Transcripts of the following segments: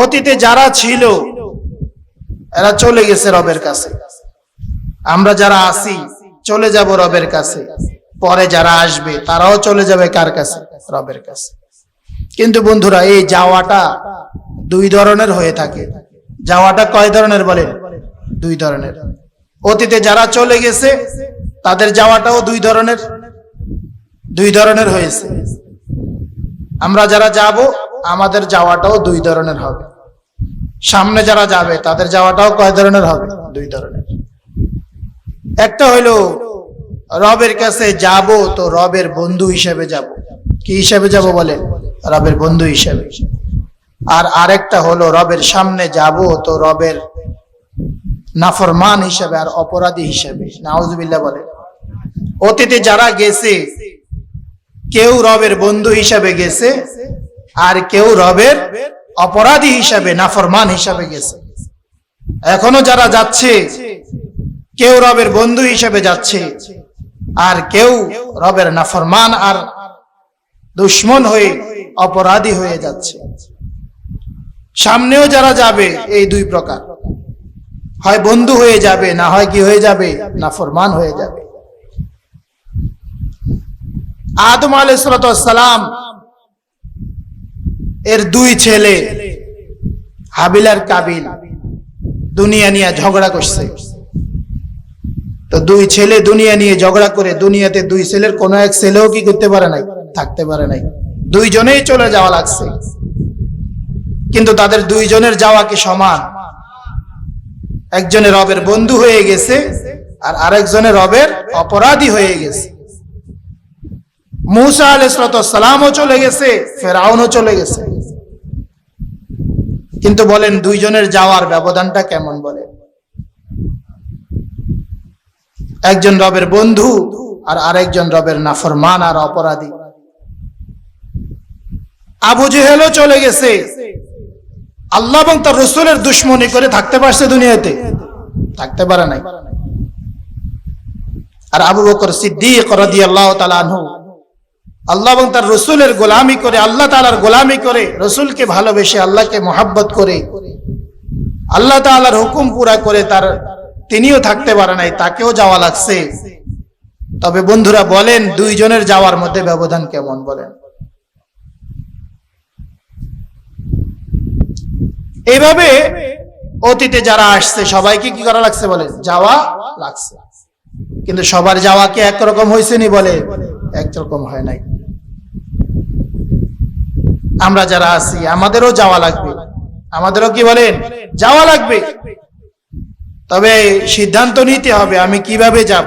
অতীতে যারা ছিল এরা চলে গেছে রবের কাছে, আমরা যারা আছি চলে যাব রবের কাছে, পরে যারা আসবে তারাও চলে যাবে কার কাছে? রবের কাছে। কিন্তু বন্ধুরা, এই যাওয়াটা দুই ধরনের হয়ে থাকে। যাওয়াটা কয় ধরনের বলেন? দুই ধরনের। অতীতে যারা চলে গেছে তাদের যাওয়াটাও দুই ধরনের হয়েছে। আমরা যারা যাব আমাদের যাওয়াটাও দুই ধরনের হবে। সামনে যারা যাবে তাদের যাওয়াটাও কয় ধরনের হবে? দুই ধরনের। একটা হইলো রবের কাছে যাব তো রবের বন্ধু হিসেবে যাব। কি হিসেবে যাব বলেন? রবের বন্ধু হিসেবে। আর আরেকটা হলো রবের সামনে যাব তো রবের নাফরমান হিসেবে আর অপরাধী হিসেবে। নাউজুবিল্লাহ বলে। অতীতে যারা গেছে কেউ রবের বন্ধু হিসেবে গেছে আর কেউ রবের অপরাধী হিসেবে নাফরমান হিসেবে গেছে। এখনো যারা যাচ্ছে কেউ রবের বন্ধু হিসেবে যাচ্ছে আর কেউ রবের নাফরমান আর দুশমন হয়ে অপরাধী হয়ে যাচ্ছে। সামনেও যারা যাবে এই দুই প্রকার, হয় বন্ধু হয়ে যাবে না হয় কি হয়ে যাবে? নাফরমান হয়ে যাবে। আদম আলাইহিস সালাম এর দুই ছেলে হাবিল আর কাবিল দুনিয়া নিয়ে ঝগড়া করছে। তো দুই ছেলে দুনিয়া নিয়ে ঝগড়া করে দুনিয়াতে দুই ছেলের কোন এক ছেলেও কি করতে পারে নাই? থাকতে পারে নাই। দুইজনেই চলে যাওয়া লাগছে। কিন্তু তাদের দুইজনের যাওয়া কি সমান? একজনের রবের বন্ধু হয়ে গেছে আর আরেকজনের রবের অপরাধী হয়ে গেছে। মূসা আলাইহিস সালামও চলে গেছে, ফেরাউনও চলে গেছে। কিন্তু বলেন দুইজনের যাওয়ার ব্যবধানটা কেমন? বলেন একজন রবের বন্ধু আর আরেকজন রবের নাফরমান আর অপরাধী। আবু জেহেলও চলে গেছে, আল্লাহ এবং তার রাসূলের দুশমনি করে থাকতে পারছে দুনিয়াতে? থাকতে পারে নাই। আর আবু বকর সিদ্দিক রাদিয়াল্লাহু তাআলা আনহু আল্লাহ এবং তার রাসূলের গোলামি করে, আল্লাহ তাআলার গোলামি করে, রাসূলকে ভালোবেসে, আল্লাহকে মহব্বত করে, আল্লাহ তাআলার হুকুম পুরা করে তিনিও থাকতে পারে নাই, তাকেও যাওয়া লাগছে। তবে বন্ধুরা বলেন দুইজনের যাওয়ার মধ্যে ব্যবধান কেমন? বলেন। এইভাবে অতীতে যারা আসছে সবাইকে কি করা লাগছে? বলেন যাওয়া লাগছে। কিন্তু সবার যাওয়া কি একরকম হয়েছে নি? বলে একরকম হয় নাই। আমরা যারা আছি আমাদেরও যাওয়া লাগবে, আমাদেরও কি বলেন যাওয়া লাগবে। তবে সিদ্ধান্ত নিতে হবে আমি কিভাবে যাব।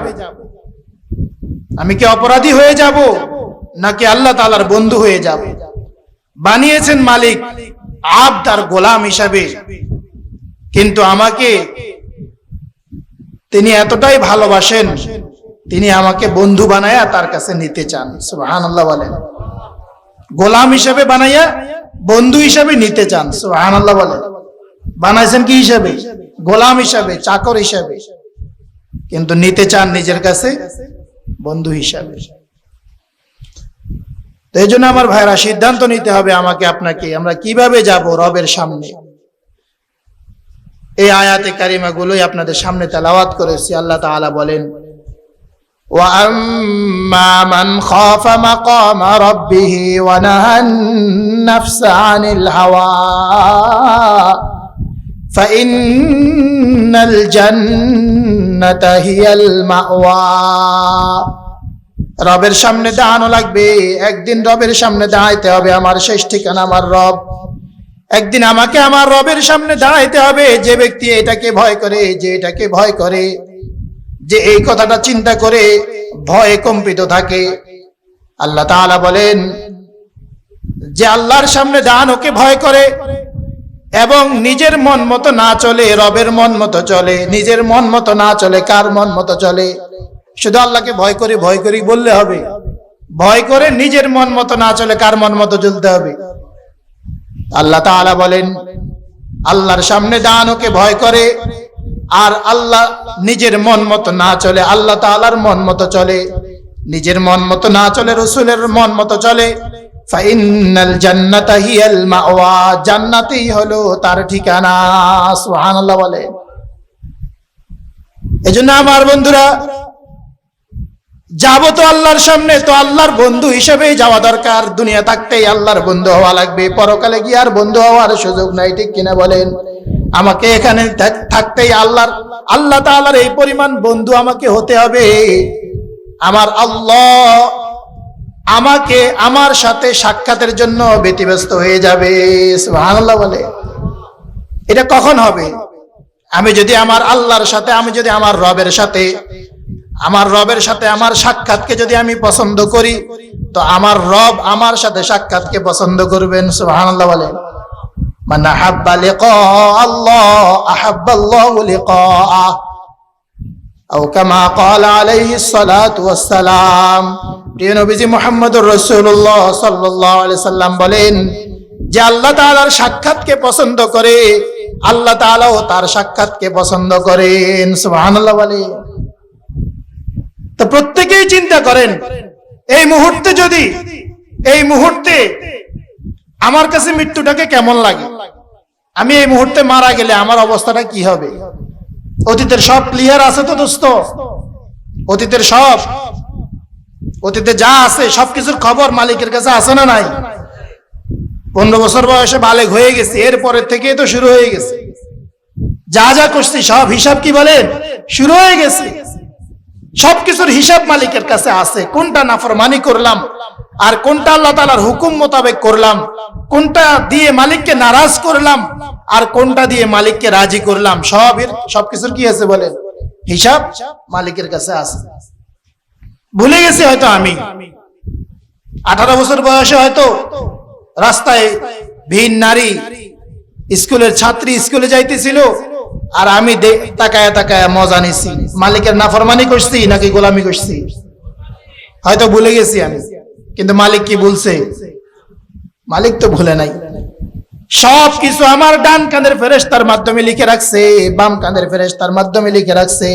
আমি কি অপরাধী হয়ে যাব নাকি আল্লাহ তাআলার বন্ধু হয়ে যাব? বানিয়েছেন মালিক আব্দ আর গোলাম হিসাবে, কিন্তু আমাকে তিনি এতটাই ভালোবাসেন তিনি আমাকে বন্ধু বানায়া তার কাছে নিতে চান। সুবহানাল্লাহ বলেন। গোলাম হিসাবে বানাইয়া বন্ধু হিসাবে নিতে চান। সুবহানাল্লাহ বলেন। বানাইছেন কি হিসাবে? গোলাম হিসাবে, চাকর হিসাবে, কিন্তু নিতে চান নিজের কাছে বন্ধু হিসাবে। তো এই জন্য আমার ভাইরা সিদ্ধান্ত নিতে হবে আমাকে আপনাকে, আমরা কিভাবে যাব রবের সামনে। এই আয়াতে কারিমা গুলোই আপনাদের সামনে তেলাওয়াত করেছি। আল্লাহ তাআলা বলেন ওয়া আম্মা মান খাফা মাকামা রাব্বিহি ওয়া নাহান নাফসা আনিল হাওয়া ফাইন্নাল জান্নাতা হিয়াল মাওয়া। রবের সামনে দাঁড়ানো লাগবে। একদিন রবের সামনে দাঁড়াইতে হবে। আমার শেষ ঠিকানা আমার রব। একদিন আমাকে আমার রবের সামনে দাঁড়াইতে হবে। যে ব্যক্তি এটাকে ভয় করে, যে এটাকে ভয় করে, যে এই কথাটা চিন্তা করে ভয়ে কম্পিত থাকে, আল্লাহ তাআলা বলেন যে আল্লাহর সামনে দাঁড়ানোকে ভয় করে এবং নিজের মন মতো না চলে, রবের মন মতো চলে। নিজের মন মতো না চলে, কার মন মতো চলে? শুধু আল্লাহকে ভয় করি ভয় করি বললে হবে? ভয় করে নিজের মন মতো না চলে কার মন মতো চলতে হবে? আল্লাহ তাআলা বলেন আল্লাহর সামনে দাঁড়ানোকে ভয় করে আর আল্লাহ নিজের মন মতো না চলে, আল্লাহ তাআলার মন মতো চলে। নিজের মন মতো না চলে, রাসূলের মন মতো চলে। ফাইন্নাল জান্নাতা হিয়াল মাওয়া, জান্নাতই হলো তার ঠিকানা। সুবহানাল্লাহ বলে। এজন্য আমার বন্ধুরা, যাবো তো আল্লাহর সামনে, তো আল্লাহর বন্ধু হিসেবেই যাওয়া দরকার। দুনিয়া থাকতেই আল্লাহর বন্ধু হওয়া লাগবে, পরকালে গিয়ে আর বন্ধু হওয়ার সুযোগ নাই, ঠিক কিনা বলেন? আমাকে এখানে থাকতেই আল্লাহ তাআলার এই পরিমাণ বন্ধু আমাকে হতে হবে। আমার আল্লাহ আমাকে আমার সাথে সাক্ষাতের জন্য ব্যতিব্যস্ত হয়ে যাবে। সুবহানাল্লাহ বলে। এটা কখন হবে? আমি যদি আমার আল্লাহর সাথে, আমি যদি আমার রবের সাথে আমার সাক্ষাৎকে যদি আমি পছন্দ করি, তো আমার রব আমার সাথে সাক্ষাৎকে পছন্দ করবেন। সুবহানাল্লাহ বলে। মান আহাব্বা লিকা আল্লাহ আহাব্বাল্লাহু লিকাআহ, আও কামা ক্বালা আলাইহিস সালাতু ওয়াস সালাম। প্রিয় নবীজি মুহাম্মদুর রাসূলুল্লাহ সাল্লাল্লাহু আলাইহি সাল্লাম বলেন যে আল্লাহ তাআলার সাক্ষাৎকে পছন্দ করে, আল্লাহ তাআলাও তার সাক্ষাৎকে পছন্দ করেন। সুবহানাল্লাহ বলে। তো প্রত্যেকেই চিন্তা করেন, এই মুহূর্তে আমার কাছে মৃত্যুটাকে কেমন লাগে? আমি এই মুহূর্তে মারা গেলে আমার অবস্থাটা কি হবে? অতীতের সব ক্লিয়ার আছে তো দোস্ত? অতীতে যা আছে সবকিছুর খবর মালিকের কাছে আছে না নাই? 15 বছর বয়সে বালেগ হয়ে গেছে, এরপরের থেকে তো শুরু হয়ে গেছে। যা যা করছি সব হিসাব কি বলেন শুরু হয়ে গেছে। সবকিছুর হিসাব মালিকের কাছে আছে। কোনটা নাফরমানি করলাম আর কোনটা আল্লাহ তাআলার হুকুম মোতাবেক করলাম, কোনটা দিয়ে মালিককে নারাজ করলাম আর কোনটা দিয়ে মালিককে রাজি করলাম, সবকিছুর কি আছে বলেন হিসাব মালিকের কাছে আছে। ভুলে গেছি হয়তো আমি 18 বছর বয়সে হয়তো রাস্তায় ভিন নারী স্কুলের ছাত্রী স্কুলে যাইতেছিল, আর আমি তাকায়া তাকায়া মজা নিছি। মালিকের নাফরমানি করছি নাকি গোলামি করছি হয়তো ভুলে গেছি আমি, কিন্তু মালিক কি বলছে? মালিক তো ভুলে নাই। সব কিছু আমার ডান কাঁধের ফেরেশতার মাধ্যমে লিখে রাখছে, বাম কাঁধের ফেরেশতার মাধ্যমে লিখে রাখছে।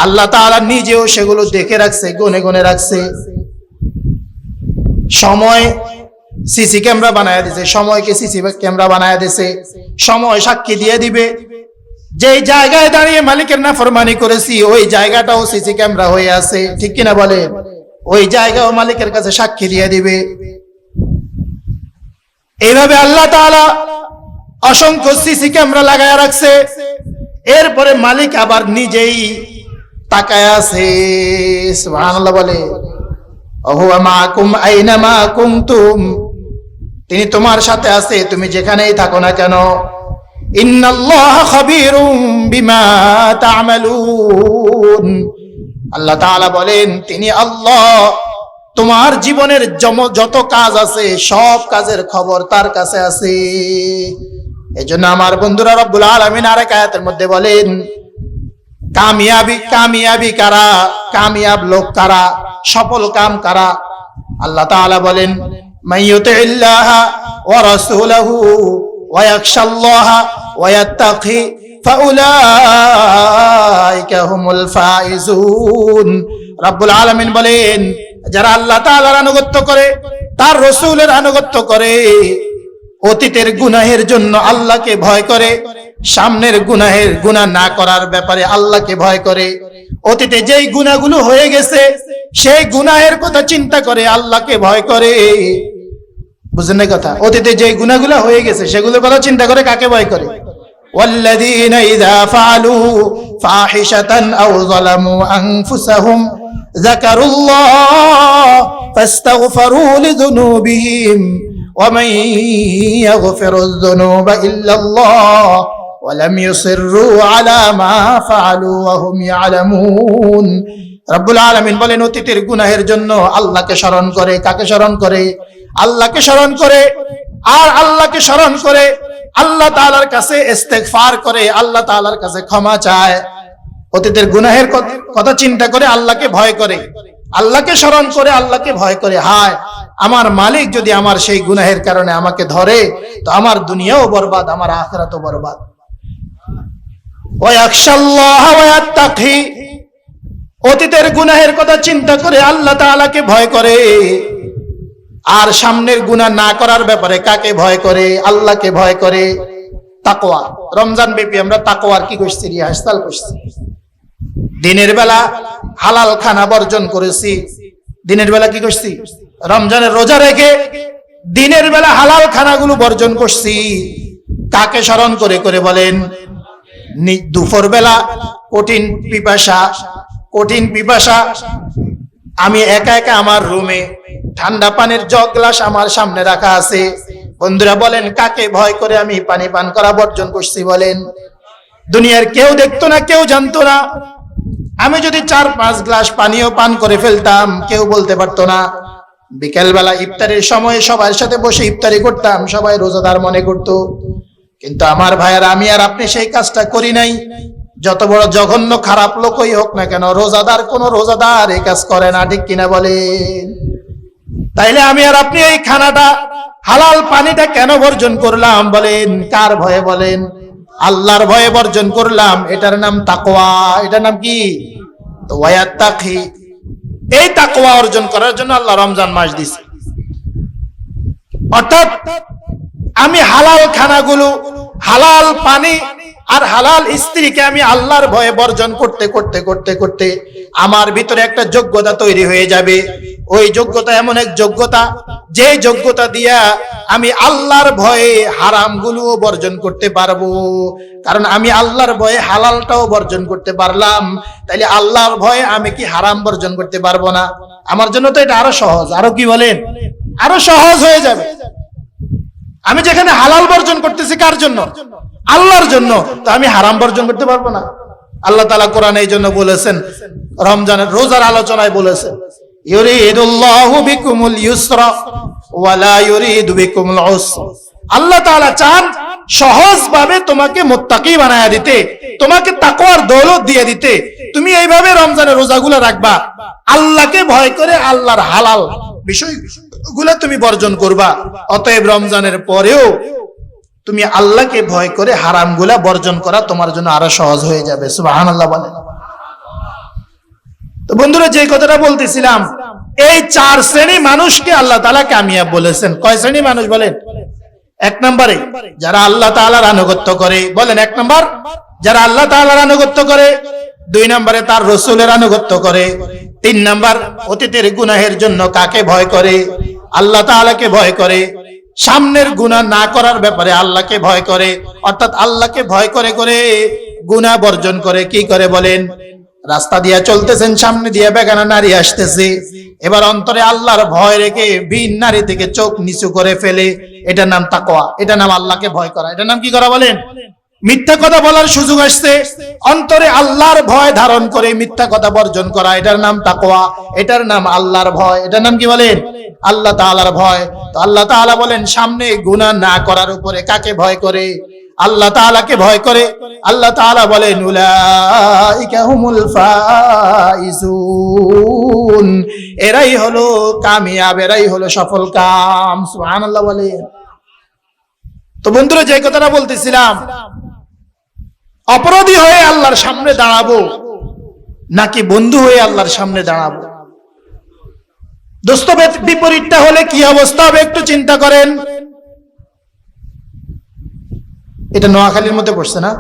আল্লাহ তাআলা নিজেও সেগুলো দেখে রাখছে, গুনে গুনে রাখছে। সময় সিসি ক্যামেরা বানায় দিছে, সময়কে সিসি ক্যামেরা বানায় দিছে। সময় সাক্ষী দিয়ে দিবে যেই জায়গায় দাঁড়িয়ে মালিকের নাফরমানি করেছি ওই জায়গাটাও সিসি ক্যামেরা হয়ে আছে, ঠিক কিনা বলে? ওই জায়গাও মালিকের কাছে সাক্ষী দিয়ে দিবে। এইভাবে আল্লাহ তাআলা অসংখ্য সিসি ক্যামেরা লাগায় রাখছে। এরপরে মালিক আবার নিজেই তাকায় আছে। সুবহানাল্লাহ বলে। ওহুয়া মাকুম আইনামা কুনতুম, তিনি তোমার সাথে আছে তুমি যেখানেই থাকো না কেন। ইন্নাল্লাহা খাবীরুম বিমা তা'মালুন, আল্লাহ তাআলা বলেন তিনি আল্লাহ তোমার জীবনের যত কাজ আছে সব কাজের খবর তার কাছে আছে। এজন্য আমার বন্ধুরা, রব্বুল আলামিন আরেক আয়াতের মধ্যে বলেন কামিয়াবি কারা, কামিয়াব লোক কারা, সফল কাম কারা? আল্লাহ তাআলা বলেন মাইয়ুতিল্লাহা ওয়া রাসূলাহু ওয়া ইয়াখশাল্লাহা ওয়া ইয়াত্তাকি ফাউলাইকা হুমুল ফাইজুন। রব্বুল আলামিন বলেন যারা আল্লাহ তাআলার আনুগত্য করে, তার রাসূলের আনুগত্য করে, অতীতের গুনাহের জন্য আল্লাহকে ভয় করে, সামনের গুনাহ না করার ব্যাপারে আল্লাহকে ভয় করে, অতীতে যেই গুনাহগুলো হয়ে গেছে সেই গুনাহের কথা চিন্তা করে আল্লাহকে ভয় করে। বুঝেন না কথা? অতীতে যেই গুনাহগুলো হয়ে গেছে সেগুলোর কথা চিন্তা করে কাকে ভয় করে? ওয়াল্লাযীনা ইযা ফাআলু ফাহিশাতান আও যালামু আনফুসাহুম যাকারুল্লাহ ফাস্তাগফিরু লিযুনুবিহিম ওয়া মান ইয়াগফিরুয যুনুবা ইল্লাল্লাহ ওয়া লাম ইউসিররু আলা মা ফাআলু ওয়া হুম ইয়ালামুন। রব্বুল আলামিন বলেন অতীতের গুনাহের জন্য আল্লাহকে স্মরণ করে। কাকে স্মরণ করে? আল্লাহকে স্মরণ করে। আর আল্লাহকে স্মরণ করে আল্লাহ তাআলার কাছে ইস্তেগফার করে, আল্লাহ তাআলার কাছে ক্ষমা চায়। অতীতের গুনাহের কথা চিন্তা করে আল্লাহকে ভয় করে, আল্লাহকে স্মরণ করে, আল্লাহকে ভয় করে। হায় আমার মালিক যদি আমার সেই গুনাহের কারণে আমাকে ধরে তো আমার দুনিয়াও বরবাদ, আমার আখিরাতও বরবাদ। ওয়া ইয়াখশাল্লাহ ওয়া ইয়াত্তাকি, অতীতের গুনাহের কথা চিন্তা করে আল্লাহ তাআলাকে ভয় করে, আর সামনের গুনাহ না করার ব্যাপারে কাকে ভয় করে? আল্লাহকে ভয় করে। তাকওয়া। রমজান ব্যাপী আমরা তাকওয়ার কি করছি? রিহার্সাল করছি। দিনের বেলা হালাল খানা বর্জন করেছি। দিনের বেলা কি করছি? রমজানের রোজা রেখে দিনের বেলা হালাল খানাগুলো বর্জন করছি। কাকে স্মরণ করে করে বলেন? দুপুর বেলা কঠিন পিপাসা, আমি একা একা আমার রুমে, ঠান্ডা পানির জগ গ্লাস আমার সামনে রাখা আছে। বন্ধুরা বলেন, কাকে ভয় করে আমি পানি পান করা বর্জন করছি? বলেন। দুনিয়ার কেউ দেখতো না, কেউ জানতো না। আমি যদি 4-5 গ্লাস পানিও পান করে ফেলতাম, কেউ বলতে পারতো না। বিকেল বেলা ইফতারের সময় সবার সাথে বসে ইফতারি করতাম, সবাই রোজাদার মনে করতো। কিন্তু আমার ভাইয়েরা, আমি আর আপনি সেই কাজটা করি নাই। যত বড় জঘন্য খারাপ লোকই হোক না কেন, কোন রোজাদার এই কাজ করে না, ঠিক কিনা বলেন? তাইলে আমি আর আপনি এই খানাটা, হালাল পানিটা কেন বর্জন করলাম বলেন? কার ভয়ে বলেন? আল্লাহর ভয়ে বর্জন করলাম। এটার নাম তাকওয়া। এটার নাম কি? ওয়ায়াত্তাকি। এই তাকওয়া অর্জন করার জন্য আল্লাহ রমজান মাস দিয়েছে। অর্থাৎ আমি হালাল খানাগুলো, হালাল পানি আর হালাল স্ত্রীকে আমি আল্লাহর ভয়ে বর্জন করতে করতে করতে করতে আমার ভিতরে একটা যোগ্যতা তৈরি হয়ে যাবে। ওই যোগ্যতা এমন এক যোগ্যতা, যে যোগ্যতা দিয়া আমি আল্লাহর ভয়ে হারামগুলো বর্জন করতে পারবো। কারণ আমি আল্লাহর ভয়ে হালালটাও বর্জন করতে পারলাম, তাইলে আল্লাহর ভয়ে আমি কি হারাম বর্জন করতে পারবো না? আমার জন্য তো এটা আরো সহজ। আরো কি বলেন? আরো সহজ হয়ে যাবে। আমি যেখানে হালাল বর্জন করতেছি, কার জন্য? আল্লাহর জন্য। তো আমি হারাম বর্জন করতে পারবো না? আল্লাহ তাআলা কোরআনে এই জন্য বলেছেন, রমজানের রোজার আলোচনায় বলেছেন, ইউরিদুল্লাহু বিকুমুল ইউসরা ওয়া লা ইউরিদু বিকুমুল উসরা। আল্লাহ তাআলা চান সহজভাবে তোমাকে মুত্তাকি বানায়া দিতে, তোমাকে তাকওয়ার দৌলত দিয়ে দিতে। তুমি এইভাবে রমজানের রোজাগুলো রাখবা, আল্লাহকে ভয় করে আল্লাহর হালাল বিষয়গুলো তুমি বর্জন করবা। অতএব রমজানের পরেও তুমি আল্লাহকে ভয় করে হারামগুলা বর্জন করা তোমার জন্য আরো সহজ হয়ে যাবে। সুবহানাল্লাহ বলেন। তো বন্ধুরা, যে কথাটা বলতেছিলাম, এই 4 শ্রেণী মানুষকে আল্লাহ তাআলা কামিয়াব বলেছেন। কয় শ্রেণী মানুষ বলেন? 1 নম্বরে যারা আল্লাহ তাআলার আনুগত্য করে। বলেন 1 নম্বর, যারা আল্লাহ তাআলার আনুগত্য করে। 2 নম্বরে তার রাসূলের আনুগত্য করে। 3 নম্বর, অতীতের গুনাহের জন্য কাকে ভয় করে? আল্লাহ তাআলাকে ভয় করে। সামনের গুনাহ না করার ব্যাপারে আল্লাহকে ভয় করে। অর্থাৎ আল্লাহকে ভয় করে করে গুনাহ বর্জন করে। কি করে বলেন? রাস্তা দিয়ে চলতেছেন, সামনে দিয়ে বেগানা নারী আসতেছে, এবার অন্তরে আল্লাহর ভয় রেখে ভিন নারী থেকে চোখ নিচু করে ফেলে। এটার নাম তাকওয়া। এটা নাম আল্লাহকে ভয় করা। এটার নাম কি করা বলেন? মিথ্যা কথা বলার সুযোগ আসছে, অন্তরে আল্লাহর ভয় ধারণ করে মিথ্যা কথা বর্জন করা। এটার নাম তাকওয়া। এটার নাম আল্লাহর ভয়। এটার নাম কি বলেন? আল্লাহ তাআলার ভয়। তো আল্লাহ তাআলা বলেন, সামনে গুনাহ না করার উপরে কাকে ভয় করে? আল্লাহ তাআলাকে ভয় করে। আল্লাহ তাআলা বলেন, উলাইকা হুমুল ফাইজুন। এরাই হলো কামিয়াব, এরাই হলো সফল কাম। সুবহানাল্লাহ বলেন। তো বন্ধুরা, যে কথাটা বলতেছিলাম, অপরাধী হয়ে আল্লাহর সামনে দাঁড়াবো নাকি বন্ধু হয়ে আল্লাহর সামনে দাঁড়াবো? দোস্ত বিপরীতটা হলে কি অবস্থা হবে একটু চিন্তা করেন। এটা নোয়াখালীর মধ্যে পড়ছে না?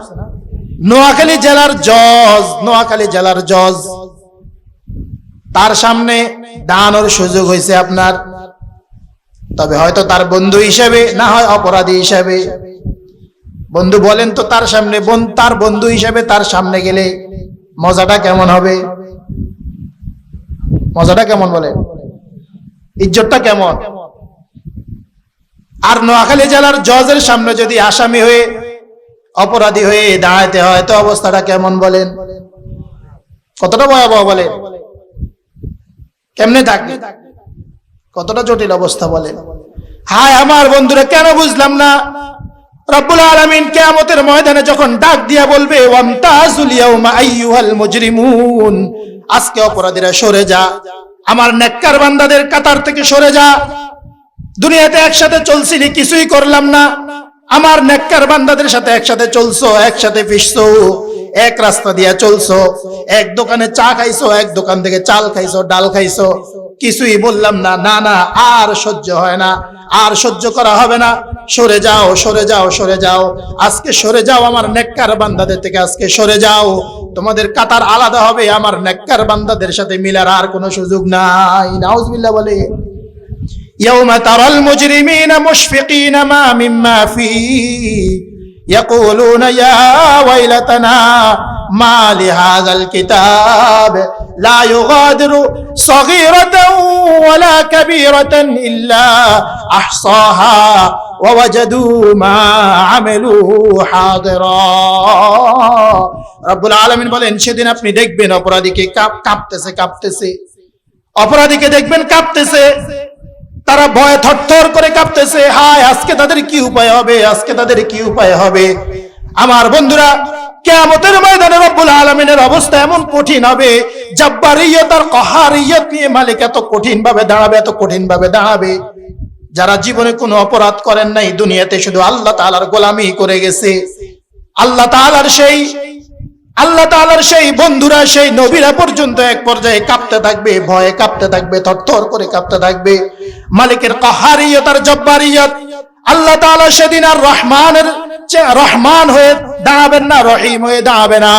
নোয়াখালী জেলার জজ, তার সামনে দাঁড়ানোর সুযোগ হয়েছে আপনার, তবে হয়তো তার বন্ধু হিসেবে, না হয় অপরাধী হিসেবে। বন্ধু বলেন তো, তার সামনে, তার বন্ধু হিসেবে তার সামনে গেলে মজাটা কেমন হবে? মজাটা কেমন বলেন? ইজ্জতটা কেমন? আর নোয়াখালী জেলার জজের সামনে যদি আসামি হয়ে, অপরাধী হয়ে দাঁড়াতে হয়, তো অবস্থাটা কেমন বলেন? কতটা ভয়াবহ বলেন? কেমনে থাকবে? কতটা জটিল অবস্থা বলেন? হায় আমার বন্ধুরা, কেন বুঝলাম না? রব্বুল আলামিন কিয়ামতের ময়দানে যখন ডাক দিয়া বলবে, ওয়ামতাজুল ইয়াউমা আইয়ুহাল মুজরিমুন, আজকে অপরাধীরা সরে যা, আমার নেককার বান্দাদের কাতার থেকে সরে যা। দুনিয়াতে একসাথে চলছিলি, কিছুই করলাম না, আমার নেককার বান্দাদের সাথে একসাথে চলছো, একসাথে ফিরছো, এক রাস্তা দিয়ে চলছো, এক দোকানে চা খাইছো, এক দোকান থেকে চাল খাইছো, ডাল খাইছো, কিছুই বললাম না, না না আর সহ্য হয় না, আর সহ্য করা হবে না, সরে যাও সরে যাও সরে যাও, আজকে সরে যাও আমার নেককার বান্দাদের থেকে, আজকে সরে যাও, তোমাদের কাতার আলাদা হবে, আমার নেককার বান্দাদের সাথে মিলার আর কোনো সুযোগ নাই। নাউজুবিল্লাহ বলে ইয়াউমা তারাল মুজরিমিনা মুশফিকিনা মা মিম্মা ফি ইয়াকুলুনা ইয়া ওয়াইলাতানা মা লিহাযাল কিতাব লা ইউগাদিরু সগীরাতান ওয়ালা কাবীরাতান ইল্লা আহসাহা ওয়া ওয়াজাদু মা আমিলু হাদিরা। রব্বুল আলামিন বলেন সেদিন আপনি দেখবেন অপরাধীকে কাঁপতেছে কাঁপতেছে, অপরাধীকে দেখবেন কাঁপতেছে, তারা ভয়ে থরথর করে কাঁপতেছে, হায় আজকে তাদের কি উপায় হবে, আজকে তাদের কি উপায় হবে। আমার বন্ধুরা, কিয়ামতের ময়দানে রব্বুল আলামিনের অবস্থা এমন কঠিন হবে, জব্বারিয়ত আর কহারিয়ত নিয়ে মালিক এত কঠিন ভাবে দাঁড়াবে, এত কঠিন ভাবে দাঁড়াবে। যারা জীবনে কোনো অপরাধ করেন নাই, দুনিয়াতে শুধু আল্লাহ তাআলার গোলামি করে গেছে, আল্লাহ তাআলার সেই বন্ধুরা, সেই নবীরা পর্যন্ত এক পর্যায়ে কাঁপতে থাকবে, ভয়ে কাঁপতে থাকবে, থরথর করে কাঁপতে থাকবে। মালিকের কাহারিয়ত আর জব্বারিয়ত, আল্লাহ তাআলা সেদিন আর রহমান হয়ে দাঁড়াবেন না, রহিম হয়ে দাঁড়াবে না।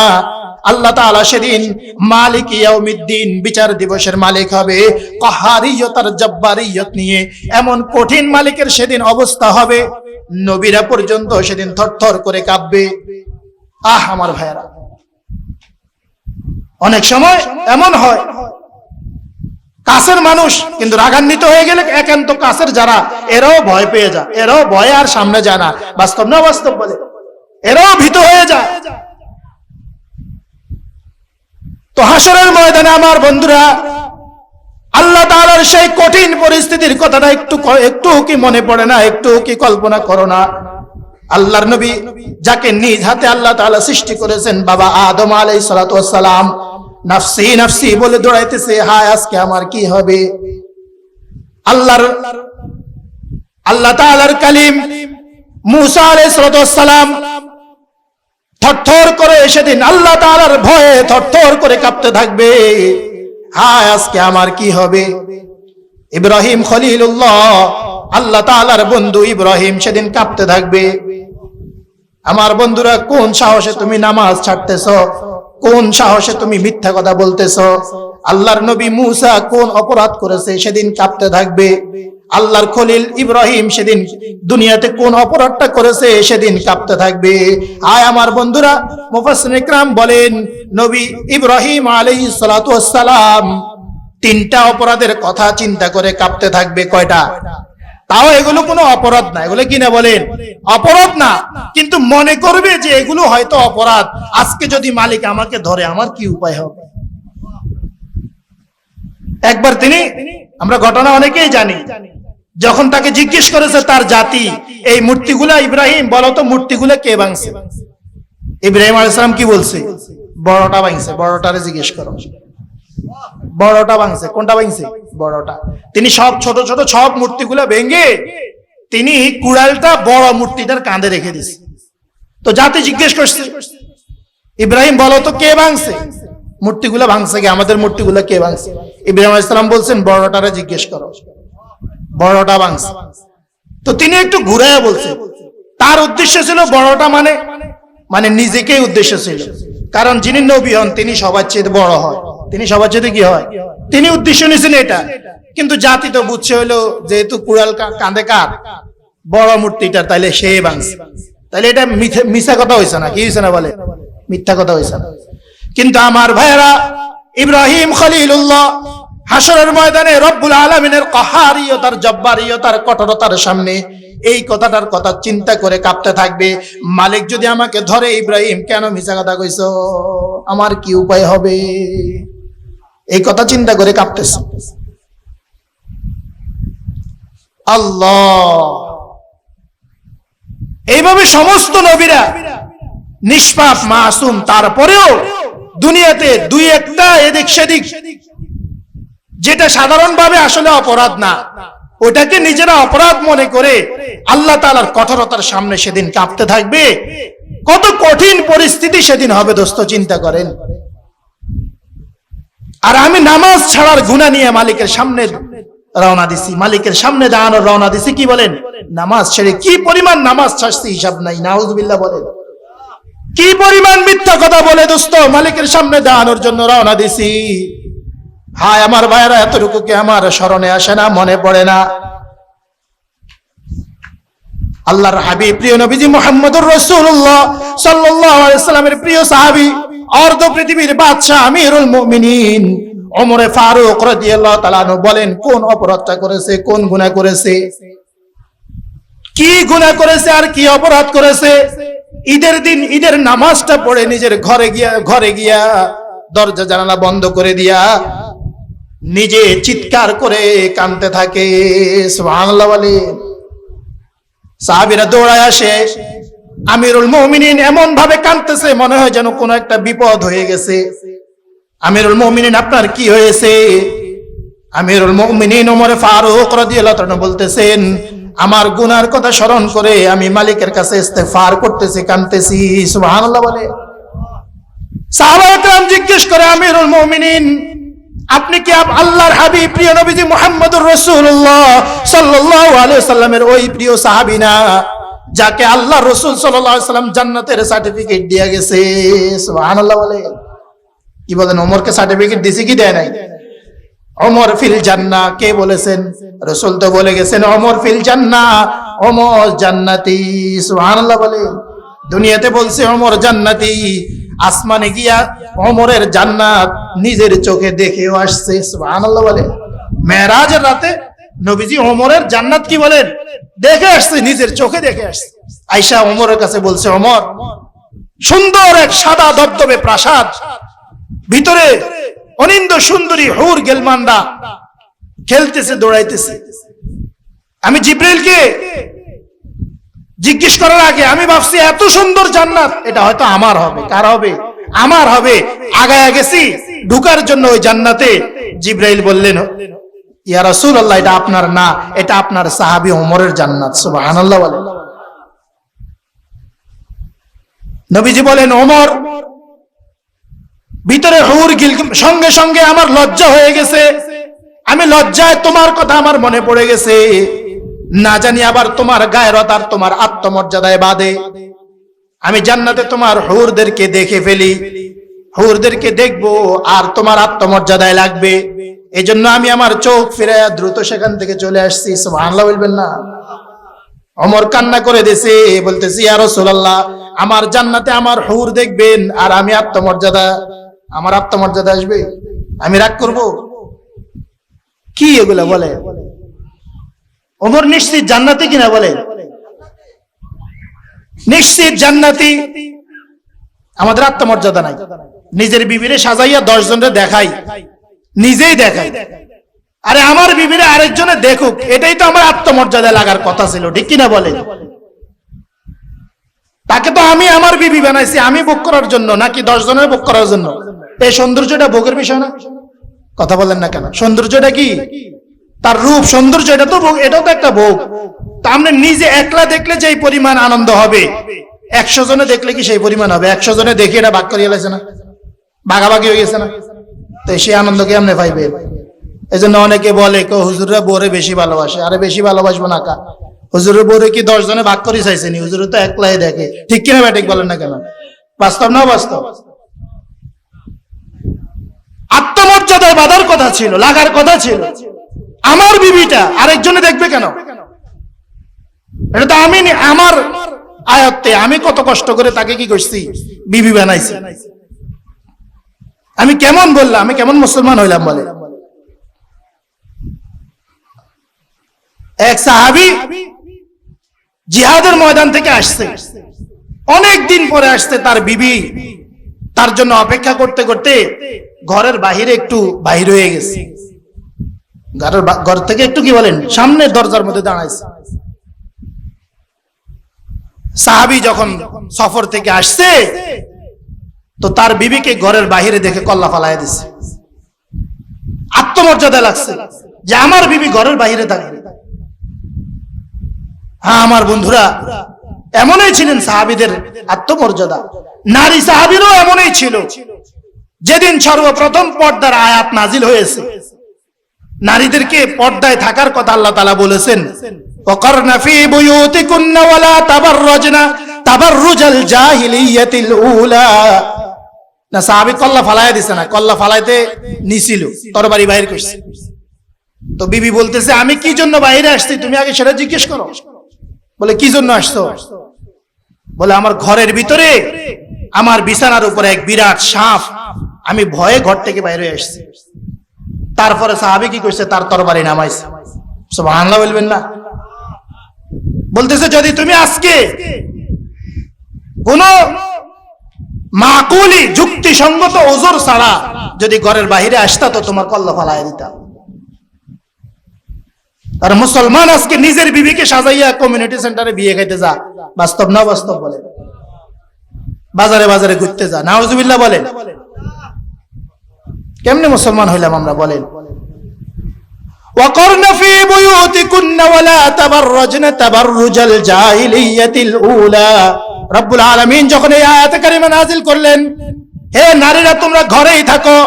আল্লাহ তাআলা সেদিন মালিক ইয়াউমিদ্দিন, বিচার দিবসের মালিক হবে, কাহারিয়ত আর জব্বারিয়ত নিয়ে। এমন কঠিন মালিকের সেদিন অবস্থা হবে, নবীরা পর্যন্ত সেদিন থরথর করে কাঁপবে। আমার ভাইয়েরা, অনেক সময় এমন হয় কাছের মানুষ কিন্তু রাগান্বিত হয়ে গেলে একান্ত কাছের যারা, এরাও ভয় পেয়ে যায়, এরাও ভয়ে আর সামনে যায় না। বাস্তব না বাস্তব বলে, এরাও ভীত হয়ে যায়। তো হাসরের ময়দানে আমার বন্ধুরা, আল্লাহ তাআলার সেই কঠিন পরিস্থিতির কথাটা একটু কি মনে পড়ে না, একটু কি কল্পনা করো না? আল্লাহর নবী যাকে নিজ হাতে আল্লাহ তাআলা সৃষ্টি করেছেন, বাবা আদম আলাইহিস সালাতু ওয়াস সালাম, নাফসি নাফসি বলে দৌড়াইতেছে, হায় আজকে আমার কি হবে। আল্লাহ তাআলার কালিম মূসা আলাইহিস সালাতু ওয়াস সালাম থরথর করে সেদিন আল্লাহ তাআলার ভয়ে থরথর করে কাঁপতে থাকবে, হায় আজকে আমার কি হবে। ইব্রাহিম খলিলুল্লাহ, আল্লাহ তাআলার বন্ধু ইব্রাহিম সেদিন কাঁপতে থাকবে। আমার বন্ধুরা, কোন সাহসে তুমি নামাজ ছাড়তেছো, কোন সাহসে তুমি মিথ্যা কথা বলতেছো? আল্লাহর নবী মূসা কোন অপরাধ করেছে, সেদিন কাঁপতে থাকবে। আল্লাহর খলিল ইব্রাহিম সেদিন দুনিয়াতে কোন অপরাধটা করেছে, সেদিন কাঁপতে থাকবে। আমার বন্ধুরা, মুফাসসিরিন ইকরাম বলেন, নবী ইব্রাহিম আলাইহিস সালাতু ওয়াস সালাম তিনটা অপরাধের কথা চিন্তা করে কাঁপতে থাকবে। কয়টা? তাও এগুলো কোনো অপরাধ না, এগুলো কি না বলেন? অপরাধ না, কিন্তু মনে করবে যে এগুলো হয়তো অপরাধ, আজকে যদি মালিক আমাকে ধরে আমার কি উপায় হবে। একবার আমরা ঘটনা অনেকেই জানি, যখন তাকে জিজ্ঞেস করেছে তার জাতি, এই মূর্তিগুলা ইব্রাহিম বলো তো মূর্তিগুলা কে ভাঙছে? ইব্রাহিম আলাইহিস সালাম কি বলছে? বড়টা ভাঙছে। বড়টারে জিজ্ঞেস করো, বড়টা ভাঙছে। কোনটা ভাঙছে? বড়টা। তিনি সব ছোট ছোট সব মূর্তিগুলা ভেঙে তিনি কুড়ালটা বড় মূর্তিটার কাঁধে রেখে দিছে। তো জাতি জিজ্ঞেস করছে, ইব্রাহিম বলো তো কে ভাঙছে মূর্তিগুলা? ভাঙছে কি আমাদের মূর্তিগুলা কে ভাঙছে? ইব্রাহিম আলাইহিস সালাম বলছেন বড়টারে জিজ্ঞেস করো, বড়টা ভাঙছে। তো তিনি একটু ঘুরাইয়া বলছে, তার উদ্দেশ্য ছিল বড়টা মানে নিজেকেই উদ্দেশ্য ছিল, কারণ যিনি নবী হন তিনি সবার চেয়ে বড় হয়, তিনি সবার চেয়ে কি হয়, তিনি উদ্দেশ্য নিয়েছেন এটা। কিন্তু জাতি তো বুঝছে হলো যেহেতু কুড়াল কাঁধে কাঁধ বড় মূর্তিটা, তাইলে সে ভাঙছে, তাইলে এটা মিথ্যা কথা হয়েছে না? কি হয়েছে না বলে? মিথ্যা কথা হয়েছে না। কিন্তু আমার ভাইয়েরা, ইব্রাহিম খলিলুল্লাহ হাসরের ময়দানে রব্বুল আলামিনের কাহারিয়ত আর জব্বারিয়ত আর কঠোরতার সামনে এই কথাটার কথা চিন্তা করে কাঁপতে থাকবে, মালিক যদি আমাকে ধরে, ইব্রাহিম কেন মিথ্যা কথা কইছো, আমার কি উপায় হবে, এই কথা চিন্তা করে কাঁপতেছে। আল্লাহ, এইভাবে সমস্ত নবীরা নিষ্পাপ মাসুম, তারপরেও দুনিয়াতে দুই একটা এদিক সেদিক যেটা সাধারণভাবে আসলে অপরাধ না, ওটাকে নিজেরা অপরাধ মনে করে আল্লাহ তাআলার কঠোরতার সামনে সেদিন কাঁপতে থাকবে। কত কঠিন পরিস্থিতি সেদিন হবে দোস্ত, চিন্তা করেন। আর আমি নামাজ ছাড়ার গুনাহ নিয়ে মালিকের সামনে রওনা দিছি, মালিকের সামনে দাঁড়ানোর রওনা দিছি। কি বলেন? নামাজ ছেড়ে কি পরিমাণ নামাজ ছাড়ছি হিসাব নাই। নাউজুবিল্লাহ বলেন। কি পরিমাণ মিথ্যা কথা বলে দোস্ত মালিকের সামনে দাঁড়ানোর জন্য রওনা দিছি। হায় আমার ভাইয়েরা, এতটুকু কি আমার স্মরণে আসে না, মনে পড়ে না? আল্লাহর হাবিব প্রিয় নবীজি মুহাম্মদুর রাসূলুল্লাহ সাল্লাল্লাহু আলাইহি ওয়াসাল্লামের প্রিয় সাহাবী, অর্ধ পৃথিবীর বাদশা আমিরুল মুমিনিন ওমর ফারুক রাদিয়াল্লাহু তাআলা আনহু বলেন, কোন অপরাধটা করেছে, কোন গুনাহ করেছে, কি গুনাহ করেছে আর কি অপরাধ করেছে? ঈদের দিন ঈদের নামাজটা পড়ে নিজের ঘরে গিয়া দরজা জানালা বন্ধ করে দিয়া নিজে চিৎকার করে কাঁদতে থাকে। সুবহানাল্লাহ বলে। সাহাবীরা দৌড়ায় আসে, আমিরুল মুমিনিন এমন ভাবে কাঁদতেছে মনে হয় যেন কোনো একটা বিপদ হয়ে গেছে। আমিরুল মুমিনিন, আপনার কি হয়েছে? আমিরুল মুমিনিন ওমর ফারুক রাদিয়াল্লাহু তাআলা বলতেছেন, আমার গুনার কথা স্মরণ করে আমি মালিকের কাছে ইস্তেগফার করতেছি, কাঁদতেছি। সুবহানাল্লাহ বলে। সাহাবায়ে কেরাম জিজ্ঞেস করে, আমিরুল মুমিনিন, আপনি কি আল্লাহর হাবিব প্রিয় নবীজি মুহাম্মদুর রাসূলুল্লাহ সাল্লাল্লাহু আলাইহি ওয়াসাল্লামের ওই প্রিয় সাহাবী না যাকে আল্লাহ রাসূল সাল্লাল্লাহু আলাইহি ওয়াসাল্লাম জান্নাতের সার্টিফিকেট দিয়ে গেছে? সুবহানাল্লাহ বলে। কি বলেন? ওমরকে সার্টিফিকেট দিছে কি দেয় নাই? ওমর ফিল জান্নাহ কে বলেছেন? রাসূল তো বলে গেছেন ওমর ফিল জান্নাহ, ওমর জান্নাতি। সুবহানাল্লাহ বলে। দুনিয়াতে বলছে ওমর জান্নাতি, আসমানে গিয়া ওমরের জান্নাত নিজের চোখে দেখেও আসছে। সুবহানাল্লাহ বলে। মেরাজের রাতে নবীজি ওমরের জান্নাত কি বলেন দেখে আসছে, নিজের চোখে দেখে আসছে। আয়েশা ওমরের কাছে বলছে, ওমর, সুন্দর এক সাদা দবদবে প্রাসাদ, ভিতরে অনিন্দ সুন্দরী হুর গেলমানরা খেলতেছে, দৌড়াইতেছে। আমি জিব্রাইলকে জিজ্ঞেস করার আগে আমি ভাবছি এত সুন্দর জান্নাত এটা হয়তো আমার হবে। কার হবে? আমার হবে। আগায় গেছি ঢুকার জন্য ওই জান্নাতে, জিব্রাইল বললেন, ইয়া রাসূলুল্লাহ, এটা আপনার না, এটা আপনার সাহাবী ওমরের জান্নাত। সুবহানাল্লাহ বলে। নবীজি বলেন, ওমর, ভিতরে হুর গিল, সঙ্গে সঙ্গে আমার লজ্জা হয়ে গেছে। আমি লজ্জায় তোমার কথা আমার মনে পড়ে গেছে। না জানি আবার তোমার গায়রত আর তোমার আত্মমর্যাদায় বাদে আমি জান্নাতে তোমার হুরদেরকে দেখে ফেলি, হুরদেরকে দেখবো আর তোমার আত্মমর্যাদায় লাগবে। এজন্য আমি আমার চোখ ফিরাইয়া দ্রুত সেখান থেকে চলে আসছি। সুবহানাল্লাহ বলবেন না? ওমর কান্না করে দিয়েছে, বলতেছি, ইয়া রাসূলুল্লাহ, আমার জান্নাতে আমার হুর দেখবেন আর আমি আমার আত্মমর্যাদা আসবে, আমি রাগ করব? কি এগুলা বলে? ওমর নিশ্চিত জান্নাতি কিনা বলে? নিশ্চিত জান্নাতি। আমাদের আত্মমর্যাদা নাই, নিজের বিবিরে সাজাইয়া 10 জনরে দেখাই, নিজেই দেখাই। আরে আমার বিবিরে আরেকজনে দেখুক, এটাই তো আমার আত্মমর্যাদা লাগার কথা ছিল, ঠিক কিনা বলে? তাকে তো আমি আমার বিবি বানাইছি আমি ভোগ করার জন্য, নাকি 10 জনের ভোগ করার জন্য? এই সৌন্দর্যটা ভোগের বিষয় না? কথা বলেন না কেন? সৌন্দর্যটা কি? তার রূপ সৌন্দর্য, এটা তো ভোগ, এটাও তো একটা ভোগ। তা আপনি নিজে একলা দেখলে যে পরিমাণ আনন্দ হবে, 100 জনে দেখলে কি সেই পরিমাণ হবে? 100 জনে দেখে এটা ভাগ করিয়ে লাইছে না, ভাগাভাগি হয়ে গেছে না? তো সেই আনন্দ কেমনে পাইবে? এই জন্য অনেকে বলে, হুজুররা বউরে বেশি ভালোবাসে। আরে বেশি ভালোবাসবো না কা? হুজুরের বউরে কি 10 জনে ভাগ করে চাইছেনি? হুজুরে তো একলাই দেখে, ঠিক কিনা ব্যাটিক বলেন না কেন? বাস্তব না বাস্তব? আত্মমর্যাদায় বাধার কথা ছিল, লাগার কথা ছিল। আমার বিবিটা আরেকজনে দেখবে কেন? এটা তো আমি, আমার আয়ত্তে, আমি কত কষ্ট করে তাকে কি করছি, বিবি বানাইছি। আমি কেমন বললাম, আমি কেমন মুসলমান হইলাম বলে? এক সাহাবী জিহাদের ময়দান থেকে আসছে, অনেক দিন পরে আসছে। তার বিবি তার জন্য অপেক্ষা করতে করতে ঘরের বাহিরে একটু বাহির হয়ে গেছে, ঘর থেকে একটু কি বলেন সামনে দরজার মধ্যে দাঁড়াইছে। সাহাবী যখন সফর থেকে আসছে তো তার বিবিকে ঘরের বাহিরে দেখে কল্লা ফালায় দিছে। আত্মমর্যাদা লাগছে যে আমার বিবি ঘরের বাহিরে থাকবে। হ্যাঁ আমার বন্ধুরা, এমনই ছিলেন সাহাবীদের আত্মমর্যাদা। নারী সাহাবীরও এমনই ছিল। যেদিন সর্বপ্রথম পর্দার আয়াত নাজিল হয়েছে, নারীদেরকে পর্দায় থাকার কথা আল্লাহ তাআলা বলেছেন, ওয়াকারনা ফি বুয়ুতিকুন্না ওয়ালা তাবাররাজনা তাবাররুজাল জাহিলিয়াতিল উলা। না সাহাবী কল্লা ফালায়া দিছে না, কল্লা ফালাইতে নিছিল, তরবারি বাইর করছে। তো বিবি বলতেছে, আমি কি জন্য বাইরে আসছি তুমি আগে সেটা জিজ্ঞেস করো। বলে কি জন্য আসছো? বলে আমার ঘরের ভিতরে আমার বিছানার উপরে এক বিরাট সাপ, আমি ভয়ে ঘর থেকে বাইরে আসছি। তারপরে সাহাবী কি করছে, তার তরবারি নামাইছে। সুবহানাল্লাহ বলবেন না? বলতেছে যদি তুমি আজকে কোন মাকুলি যুক্তিসঙ্গত ওজোর ছাড়া যদি ঘরের বাহিরে আসতা তো তোমার কল্লা ফালাইয়া দিতাম। আর মুসলমান আজকে নিজের বিবিকে সাজাইয়া কমিউনিটি সেন্টারে বিয়ে খাইতে যা, বাস্তব না বাস্তব বলেন? বাজারে বাজারে ঘুরতে যা, নাউজুবিল্লাহ বলেন? কেমনে মুসলমান হইলাম আমরা বলেন? وقرن في بيوتكن ولا تبرجن تبرج الجاهلية الأولى। রব্বুল আলামিন যখন এই আয়াত কারিমা নাযিল করলেন, হে নারীরা তোমরা ঘরেই থাকো,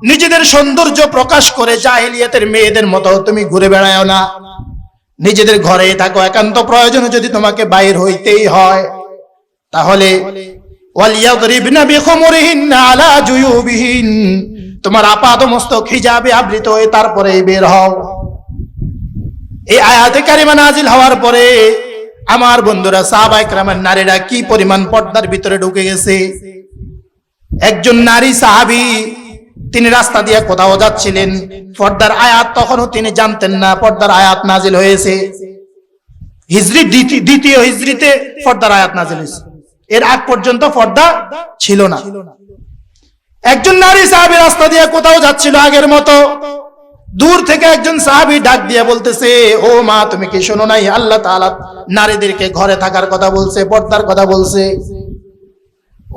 নিজেদের সৌন্দর্য প্রকাশ করে জাহিলিয়াতের মেয়েদের মতো তুমি ঘুরে বেড়াও না, নিজেদের ঘরেই থাকো। একান্ত প্রয়োজনে যদি তোমাকে বাইর হইতেই হয় তাহলে ওয়ালিয়াদরিবনা বিখুমুরিহিন্না আলা জুয়ুবিহিন, তোমার আপাদমস্তক হিজাবে আবৃত হয়ে তারপরেই বের হও। এই আয়াতে কারিমা নাজিল হওয়ার পরে আমার বন্ধুরা, সাহাবায়ে কেরামের নারীরা কি পরিমাণ পর্দার ভিতরে ঢুকে গেছে। একজন নারী সাহাবী, তিনি রাস্তা দিয়ে কোথাও যাচ্ছিলেন, পর্দার আয়াত তখনও তিনি জানতেন না পর্দার আয়াত নাজিল হয়েছে। হিজরি দ্বিতীয় হিজরিতে পর্দার আয়াত নাজিল হয়েছে, এর আগ পর্যন্ত পর্দা ছিল না। একজন নারী সাহাবী রাস্তা দিয়ে কোথাও যাচ্ছিল আগের মতো, দূর থেকে একজন সাহাবী ডাক দিয়ে বলতেছে, ও মা তুমি কি শোনো নাই আল্লাহ তাআলা নারীদেরকে ঘরে থাকার কথা বলছে, পর্দার কথা বলছে।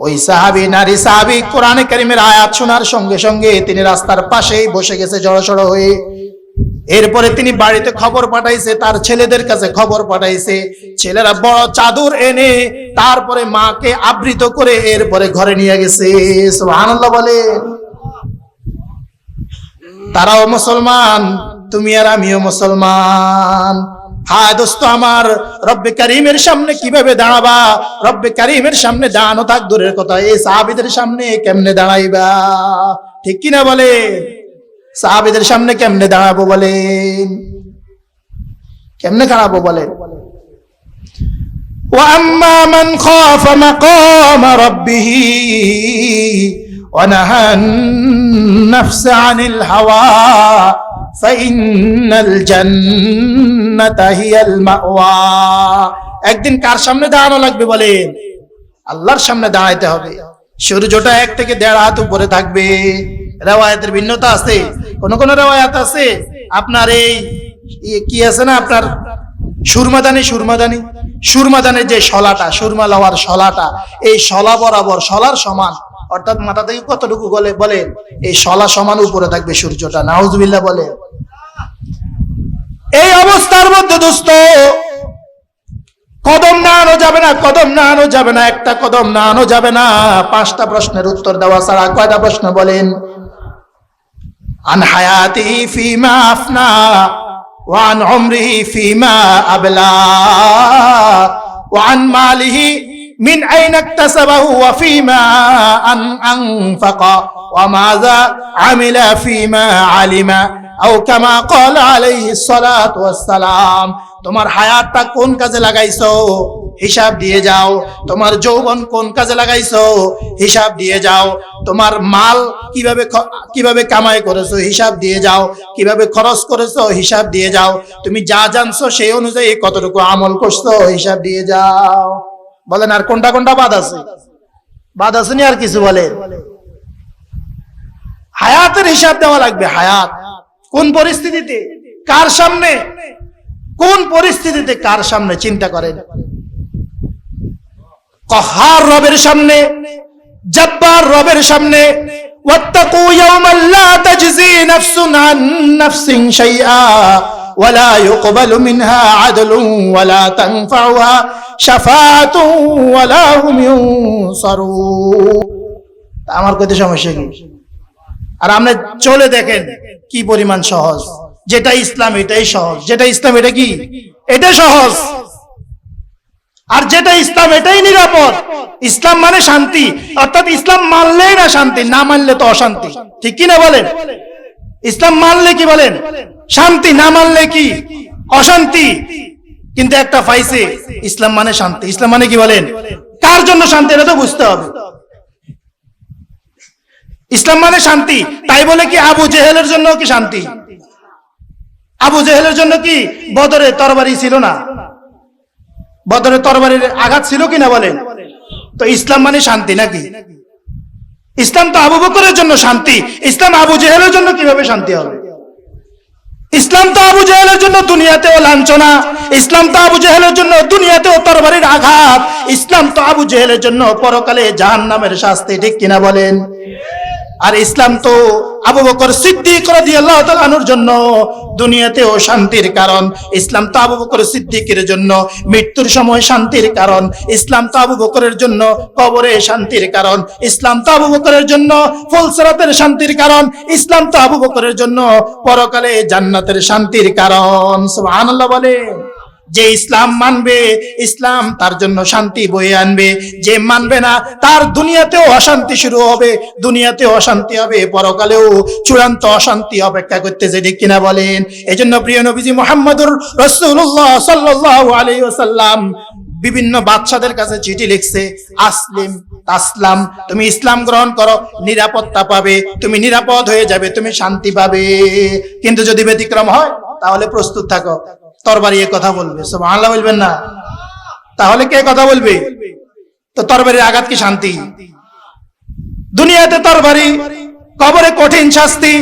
ওই সাহাবী, নারী সাহাবী কোরআনে কারীমের আয়াত শোনার সঙ্গে সঙ্গে তিনি রাস্তার পাশেই বসে গেছে জড়সড় হয়ে। এরপরে তিনি বাড়িতে খবর পাঠাইছে, তার ছেলেদের কাছে খবর পাঠাইছে। ছেলেরা বড় চাদর এনে তারপরে মাকে আবৃত করে এরপরে ঘরে নিয়ে গেছে। সুবহানাল্লাহ বলে। তারাও মুসলমান, তুমি আর আমিও মুসলমান। হায় দোস্ত আমার, রব্বে কারীমের সামনে কিভাবে দাঁড়াবা? রব্বে কারীমের সামনে দাঁড়ানো থাক দূরের কথা, এই সাহাবীদের সামনে কেমনে দাঁড়াইবা? ঠিক কিনা বলে? সাহাবীদের সামনে কেমনে দাঁড়াবো বলেন? কেমনে দাঁড়াবো বলেন? ওয়া আম্মা মান খাফা মাকামা রাব্বিহি ওয়া নাহান নাফসা আনিল হাওয়া ফাইন্নাল জান্নাতা হিয়াল মাওয়া। একদিন কার সামনে দাঁড়ানো লাগবে বলেন? আল্লাহর সামনে দাঁড়াইতে হবে। সূর্যটা 1 থেকে 1.5 হাত উপরে থাকবে। রিওয়ায়াতের ভিন্নতা আছে। কোন কোন রিওয়ায়াত আছে আপনার এই কি আছে না, আপনার সুরমাদানের যে শলাটা, সুরমা লওয়ার শলাটা, এই শলা বরাবর, শলার সমান, অর্থাৎ মাথা থেকে কতটুকু বলে এই শলা সমান উপরে থাকবে সূর্যটা। নাউজুবিল্লাহ বলে। এই অবস্থার মধ্যে দোস্ত কদম নাড়ানো যাবে না, কদম নাড়ানো যাবে না, একটা কদম নাড়ানো যাবে না। 5টা প্রশ্নের উত্তর দেওয়া ছাড়া। কয়টা প্রশ্ন বলেন? আন হায়াতিহি ফিমা আফনা ওয়া আন উমরিহি ফিমা আবলা ওয়া আন মালিহি মিন আইনা ইকতাসাবাহু ওয়া ফিমা আনফাকা ওয়া মাযা আমিলা ফিমা আলিমা আও কামা ক্বালা আলাইহিস সালাতু ওয়াস সালাম। তোমার হায়াতটা কোন কাজে লাগাইছো হিসাব দিয়ে যাও। তোমার যৌবন কোন কাজে লাগাইছো হিসাব দিয়ে যাও। তোমার মাল কিভাবে কামাই করেছো হিসাব দিয়ে যাও। কিভাবে খরচ করেছো হিসাব দিয়ে যাও। তুমি যা জানছো সেই অনুযায়ী কতটুকু আমল করছো হিসাব দিয়ে যাও। বলেন আর কোনটা কোনটা বাদ আছে? বাদ আছে নি আর কিছু? বলেন হায়াতের হিসাব দেওয়া লাগবে। হায়াত কোন পরিস্থিতিতে, কার সামনে, কোন পরিস্থিতিতে, কার সামনে চিন্তা করেন। কহার রবের সামনে, জব্বার রবের সামনে। ওয়াত্তাকু ইয়াওমান লা তাজজি নাফসুন আন নাফসিন শাইআ ওয়ালা ইউকবালু মিনহা আদলুন ওয়ালা তানফাউহা শাফাআতুন ওয়ালা হুম ইউনসারুন। আমার কত সমস্যা কি? আর আপনি চলে দেখেন কি পরিমাণ সহজ। যেটা ইসলাম এটাই সহজ, যেটা ইসলাম এটা কি, এটা সহজ। আর যেটা ইসলাম এটাই নিরাপদ। ইসলাম মানে শান্তি, অর্থাৎ ইসলাম মানলেই না শান্তি, না মানলে তো অশান্তি, ঠিক কি না বলেন? ইসলাম মানলে কি বলেন? শান্তি, না মানলে কি? অশান্তি। কিন্তু একটা পাইছে, ইসলাম মানে শান্তি। ইসলাম মানে কি বলেন? কার জন্য শান্তি এটা তো বুঝতে হবে। ইসলাম মানে শান্তি, তাই বলে কি আবু জেহেলের জন্য কি শান্তি? আবু জেহেলের জন্য কি বদরে তরবারি ছিল না? বদরে তরবারির আঘাত ছিল কিনা বলেন? তো ইসলাম মানে শান্তি নাকি? ইসলাম তো আবু বকরের জন্য শান্তি, ইসলাম আবু জেহেলের জন্য কিভাবে শান্তি হবে? ইসলাম তো আবু জেহেলের জন্য দুনিয়াতেও লাঞ্ছনা, ইসলাম তো আবু জেহেলের জন্য দুনিয়াতেও তরবারির আঘাত, ইসলাম তো আবু জেহেলের জন্য পরকালে জাহান্নামের শাস্তি, ঠিক কিনা বলেন? আর ইসলাম তো আবু বকর সিদ্দিক রাদিয়াল্লাহু তাআলা আনহুর জন্য দুনিয়াতেও শান্তির কারণ, ইসলাম তো আবু বকর সিদ্দিকের জন্য মৃত্যুর সময় শান্তির কারণ, ইসলাম তো আবু বকরের জন্য কবরে শান্তির কারণ, ইসলাম তো আবু বকরের জন্য ফুলসিরাতের শান্তির কারণ, ইসলাম তো আবু বকরের জন্য পরকালে জান্নাতের শান্তির কারণ। সুবহানাল্লাহ বলে। যে ইসলাম মানবে, ইসলাম তার জন্য শান্তি বয়ে আনবে। যে মানবে না, তার দুনিয়াতেও অশান্তি শুরু হবে, দুনিয়াতেও অশান্তি হবে, পরকালেও চূড়ান্ত অশান্তি অপেক্ষা করতেছে, ঠিক কিনা বলেন? এজন্য প্রিয় নবীজি মুহাম্মদুর রাসূলুল্লাহ সাল্লাল্লাহু আলাইহি ওয়াসাল্লাম বিভিন্ন বাদশাদের কাছে চিঠি লিখছে, আসলিম তাসলাম, তুমি ইসলাম গ্রহণ করো, নিরাপত্তা পাবে, তুমি নিরাপদ হয়ে যাবে, তুমি শান্তি পাবে। কিন্তু যদি ব্যতিক্রম হয় তাহলে প্রস্তুত থাকো, তরবারি এ কথা বলবে। সুবহানাল্লাহ বলবেন না? তাহলে কে কথা বলবে? তো তরবারির আঘাত কি শান্তি? দুনিয়াতে তরবারি, কবরে কঠিন শাস্তি,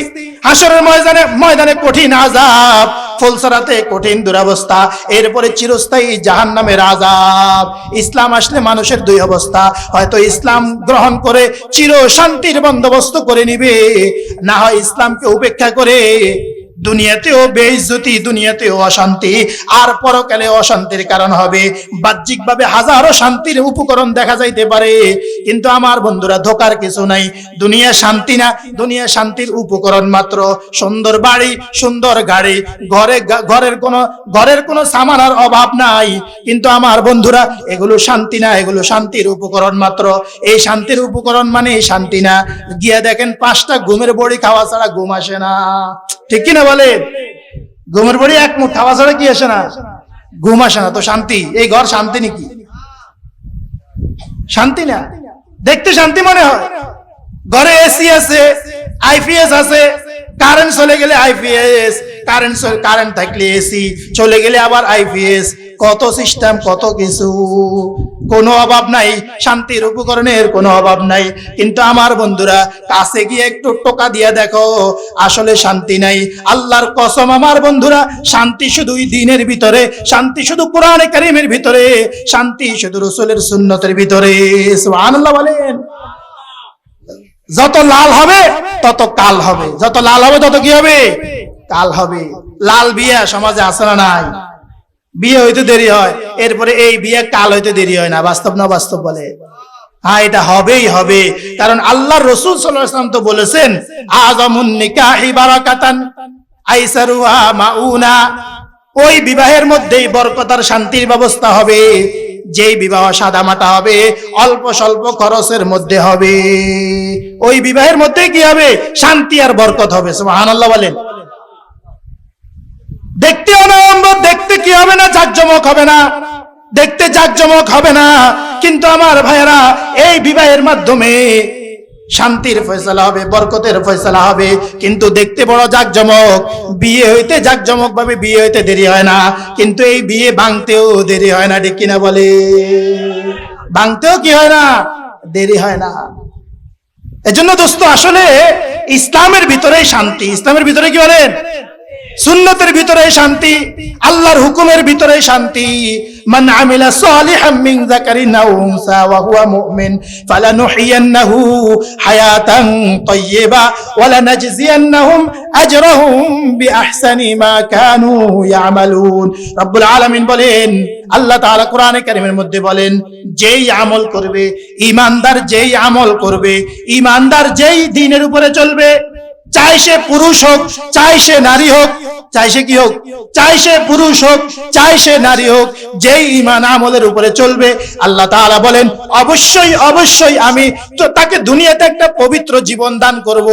হাসরের ময়দানে কঠিন আযাব, ফুলসিরাতে কঠিন দুরবস্থা, এরপরে চিরস্থায়ী জাহান্নামের আযাব। ইসলাম আসলে মানুষের দুই অবস্থা, হয়তো ইসলাম গ্রহণ করে চির শান্তির বন্দোবস্ত করে নিবে, না হয় ইসলামকে উপেক্ষা করে দুনিয়াতেও বেইজ্জতি, দুনিয়াতেও অশান্তি, আর পরকালে অশান্তির কারণ হবে। বাহ্যিকভাবে হাজারো শান্তির উপকরণ দেখা যাইতে পারে, কিন্তু আমার বন্ধুরা ধোকার কিছু নাই। দুনিয়া শান্তি না, দুনিয়া শান্তির উপকরণ মাত্র। সুন্দর বাড়ি, সুন্দর গাড়ি, ঘরের কোনো সামানার অভাব নাই, কিন্তু আমার বন্ধুরা এগুলো শান্তি না, এগুলো শান্তির উপকরণ মাত্র। এই শান্তির উপকরণ মানে শান্তি না। গিয়ে দেখেন 5টা ঘুমের বড়ি খাওয়া ছাড়া ঘুম আসে না, ঠিক কিনা বলে? ঘুমের বড়ি এক মুঠ খাওয়া ছাড়া কি আসে না? ঘুম আসে না। তো শান্তি, এই ঘর শান্তি নাকি? শান্তি না। দেখতে শান্তি মনে হয়, ঘরে এসি আছে, আইপিএস আছে, কারেন্ট চলে গেলে আইপিএস, কারেন্ট থাকলে এসি, চলে গেলে আবার আইপিএস, কত সিস্টেম, কত কিছু, কোনো অভাব নাই, শান্তির উপকরণের কোনো অভাব নাই। কিন্তু আমার বন্ধুরা কাছে গিয়ে একটু টোকা দিয়ে দেখো, আসলে শান্তি নাই। আল্লাহর কসম আমার বন্ধুরা, শান্তি শুধুই দ্বীনের ভিতরে, শান্তি শুধু কোরআনে কারীমের ভিতরে, শান্তি শুধু রাসূলের সুন্নতের ভিতরে। সুবহানাল্লাহ বলেন। যত লাল হবে তত কাল হবে, যত লাল হবে তত কি হবে? কাল হবে। লাল বিয়া সমাজে আছে না নাই? বিয়ে হইতে দেরি হয়, এরপরে এই বিয়ে কাল হইতে দেরি হয় না। বাস্তব না বাস্তব বলে? হ্যাঁ, এটা হবেই হবে, কারণ আল্লাহর রাসূল সাল্লাল্লাহু আলাইহি ওয়াসাল্লাম তো বলেছেন, আযামুন নিকাহি বারাকাতান আইসারুহা মাউনা। ওই বিবাহের মধ্যেই বরকত আর শান্তির ব্যবস্থা হবে। যেই বিবাহ সাদামাটা হবে, অল্প স্বল্প খরচের মধ্যে হবে, ওই বিবাহের মধ্যে কি হবে? শান্তি আর বরকত হবে। সুবহানাল্লাহ বলেন। দেখতে অনবরত, দেখতে কি হবে না? জাকজমক হবে না, দেখতে জাকজমক হবে না, কিন্তু আমার ভাইয়েরা এই বিবাহের মাধ্যমে শান্তির ফয়সালা হবে, বরকতের ফয়সালা হবে। কিন্তু দেখতে বড় জাকজমক, বিয়ে হইতে জাকজমক ভাবে বিয়ে হইতে দেরি হয় না, কিন্তু এই বিয়ে ভাঙতেও দেরি হয় না, ঠিক কিনা বলে? ভাঙতেও কি হয় না? দেরি হয় না। এজন্য দোস্ত, আসলে ইসলামের ভিতরে শান্তি, ইসলামের ভিতরে কি বলেন? সুন্নতের ভিতরে শান্তি, আল্লাহর হুকুমের ভিতরে শান্তি। মান আমিলা সালিহাম মিন যাকারিন আও উনসা ওয়া হুয়া মুমিন ফালানুহইয়ান্নাহু হায়াতান তাইয়্যিবা ওয়া লানাজজিয়ান্নাহুম আজরাহুম বিআহসানি মা কানু ইয়ামালুন। রব্বুল আলামিন বলেন, আল্লাহ তাআলা কোরআনে কারীমের মধ্যে বলেন, যেই আমল করবে, ঈমানদার যেই আমল করবে, ঈমানদার যেই দ্বীনের উপরে চলবে, চাই সে পুরুষ হোক, চাই সে নারী হোক, চাই সে কি হোক, চাই সে পুরুষ হোক, চাই সে নারী হোক, যেই ঈমান আমলের উপরে চলবে, আল্লাহ তাআলা বলেন অবশ্যই অবশ্যই আমি তো তাকে দুনিয়াতে একটা পবিত্র জীবন দান করব,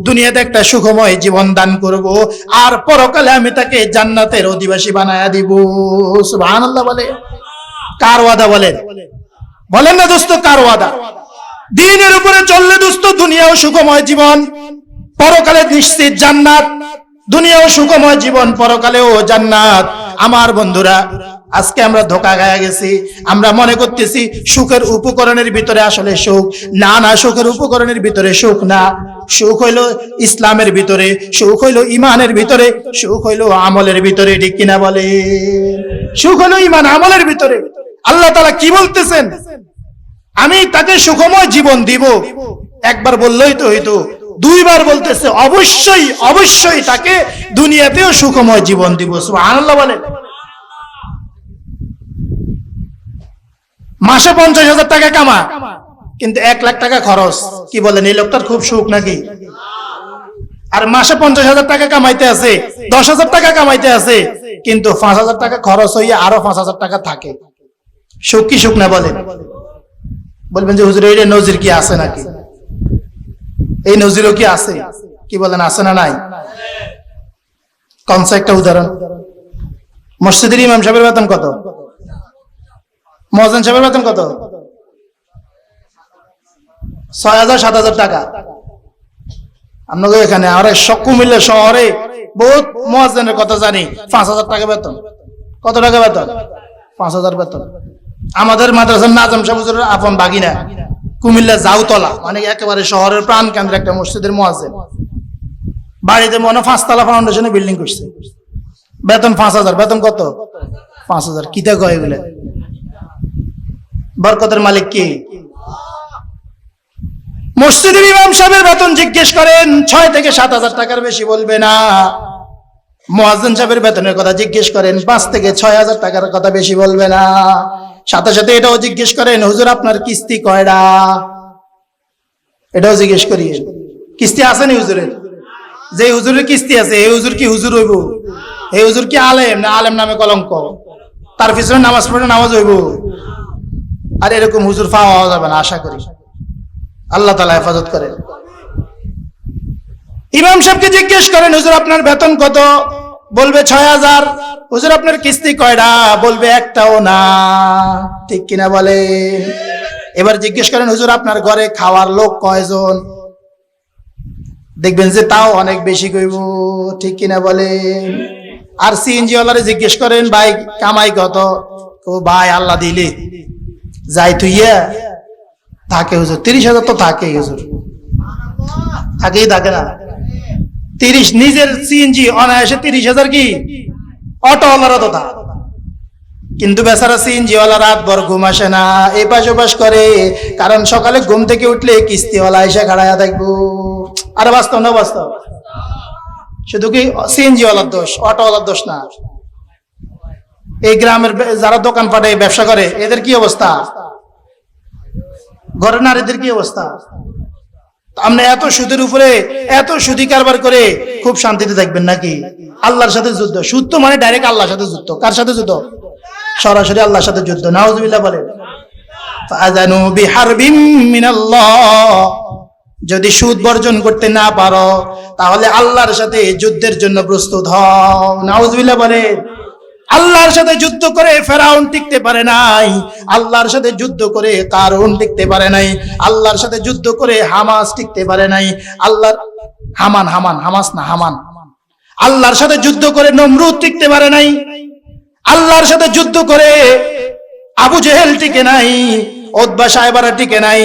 দুনিয়াতে একটা সুখময় জীবন দান করব, আর পরকালে আমি তাকে জান্নাতের অধিবাসী বানায়া দিব। সুবহানাল্লাহ। বলে কার ওয়াদা? বলেন বলেন না দোস্ত, কার ওয়াদা? দ্বীনের উপরে চললে দোস্ত দুনিয়াও সুখময় জীবন, পরকালে নিশ্চিত জান্নাত। দুনিয়াও সুখময় জীবন, পরকালেও জান্নাত। আমার বন্ধুরা, আজকে আমরা ধোঁকা খায়া গেছি। আমরা মনে করতেছি সুখের উপকরণের ভিতরে আসলে সুখ। না না, সুখের উপকরণের ভিতরে সুখ না। সুখ হইল ইসলামের ভিতরে, সুখ হইল ইমানের ভিতরে, সুখ হইল আমলের ভিতরে। ঠিক কিনা বলে? সুখ হইল ইমান আমলের ভিতরে। আল্লাহ তাআলা কি বলতেছেন? আমি তাকে সুখময় জীবন দিব। একবার বললেই তো হইতো, দুইবার বলতেছে অবশ্যই অবশ্যই তাকে দুনিয়াতেও সুখময় জীবন দিব। সুবহানাল্লাহ। বলেন মাসে 50,000 টাকা কামা, কিন্তু 1 লাখ টাকা খরচ। কি বলেন, এই লোকটার খুব সুখ নাকি? আর মাসে 50,000 টাকা কামাইতে আছে, 10,000 টাকা কামাইতে আছে, কিন্তু 5,000 টাকা খরচ হইয়া আরো 5,000 টাকা থাকে। সুখ কি সুখ না? বলেন। বলবেন যে হুজুর এই নজির কি আছে নাকি? এই নজিরও কি আছে? কি বলেন, আছে না নাই? কোনসা একটা উদাহরণ। মসজিদের ইমাম সাহেবের বেতন কত? মুয়াজ্জিন সাহেবের বেতন কত? 6,000-7,000 টাকা। আপনাদের এখানে আর কুমিল্লা শহরে বহুত মুয়াজ্জিনের কথা জানি, 5,000 টাকা বেতন। কত টাকা বেতন? 5,000 বেতন। আমাদের মাদ্রাসার নাজম সাহেব হুজুরের আপন বাগিনা, কুমিল্লা জাউতলা, মানে একেবারে শহরের প্রাণ কেন্দ্রে একটা মসজিদের মুয়াজ্জিন। বাড়িতে মনে 5 তলা ফাউন্ডেশনে বিল্ডিং করছে, বেতন 5,000। বেতন কত? 5,000। কিতা কয় এগুলা? বরকতের মালিক কি? মসজিদের ইমাম সাহেবের বেতন জিজ্ঞেস করেন, 6 থেকে 7,000 টাকার বেশি বলবে না। মুয়াজ্জিন সাহেবের বেতনের কথা জিজ্ঞেস করেন, 5 থেকে 6,000 টাকার কথা বেশি বলবে না। সাথে সাথে এটাও জিজ্ঞেস করেন, হুজুর আপনার কিস্তি কয়টা? এটাও জিজ্ঞেস করি, কিস্তি আছে নি হুজুরের? যে হুজুরের কিস্তি আছে, এই হুজুর কি হুজুর হইব? এই হুজুর কি আলেম না আলেম নামে কলঙ্ক? তার পিছনে নামাজ পড়ে নামাজ হইব? আর এরকম হুজুর পাওয়া যাবে না, আশা করি। আল্লাহ তাআলা হেফাজত করেন। ইমাম সাহেবকে জিজ্ঞেস করেন, হুজুর আপনার বেতন কত? বলবে 6,000। হুজুর আপনার কিস্তি কয়টা? বলবে একটাও না। ঠিক কিনা বলেন? এবার জিজ্ঞেস করেন, হুজুর আপনার ঘরে খাওয়ার লোক কয়জন? দেখবেন যে তাও অনেক বেশি কইব। ঠিক কিনা বলেন? আর সিএনজি ওয়ালারে জিজ্ঞেস করেন, ভাই কামাই কত? ও ভাই আল্লাহ দিলে যাই তুইয়া থাকে হুজুর, 30,000 তো থাকে হুজুর, থাকেই থাকে না। 30 নিজের সিএনজি অনায়াসে 30,000 কি অটোওয়ালারা তো থাকে, কিন্তু বেচারা সিএনজি ওয়ালা রাত ভর ঘুম আসে না, এই পাশ ওপাশ করে, কারণ সকালে ঘুম থেকে উঠলে কিস্তিওয়ালা এসে খাড়াইয়া থাকবো। আরে বাস্তব না? বাস্তব। শুধু কি সিএনজি ওয়ালার দোষ, অটোওয়ালার দোষ না। এই গ্রামের যারা দোকান পাটে ব্যবসা করে এদের কি অবস্থা? ঘরের নারীদের কি অবস্থা? আমরা এত সুদের উপরে এত সুদি কারবার করে খুব শান্তিতে থাকবেন নাকি? আল্লাহর সাথে যুদ্ধ। সুদ তো মানে ডাইরেক্ট আল্লাহর সাথে যুদ্ধ। কার সাথে যুদ্ধ? সরাসরি আল্লাহর সাথে যুদ্ধ। নাউজুবিল্লাহ বলেন। ফাআযানু বিহারবিম মিনাল্লাহ। যদি সুদ বর্জন করতে না পারো তাহলে আল্লাহর সাথে যুদ্ধের জন্য প্রস্তুত হও। নাউজুবিল্লাহ বলেন। আল্লাহর সাথে যুদ্ধ করে ফেরাউন টিকতে পারে নাই, আল্লাহর সাথে যুদ্ধ করে কারুন টিকতে পারে নাই, আল্লাহর সাথে যুদ্ধ করে হামাস টিকতে পারে নাই, আল্লাহর হামান আল্লাহর সাথে যুদ্ধ করে নমরুদ টিকতে পারে নাই, আল্লাহর সাথে যুদ্ধ করে আবু জেহেল টিকে নাই, উতবা সাহেবারা টিকে নাই,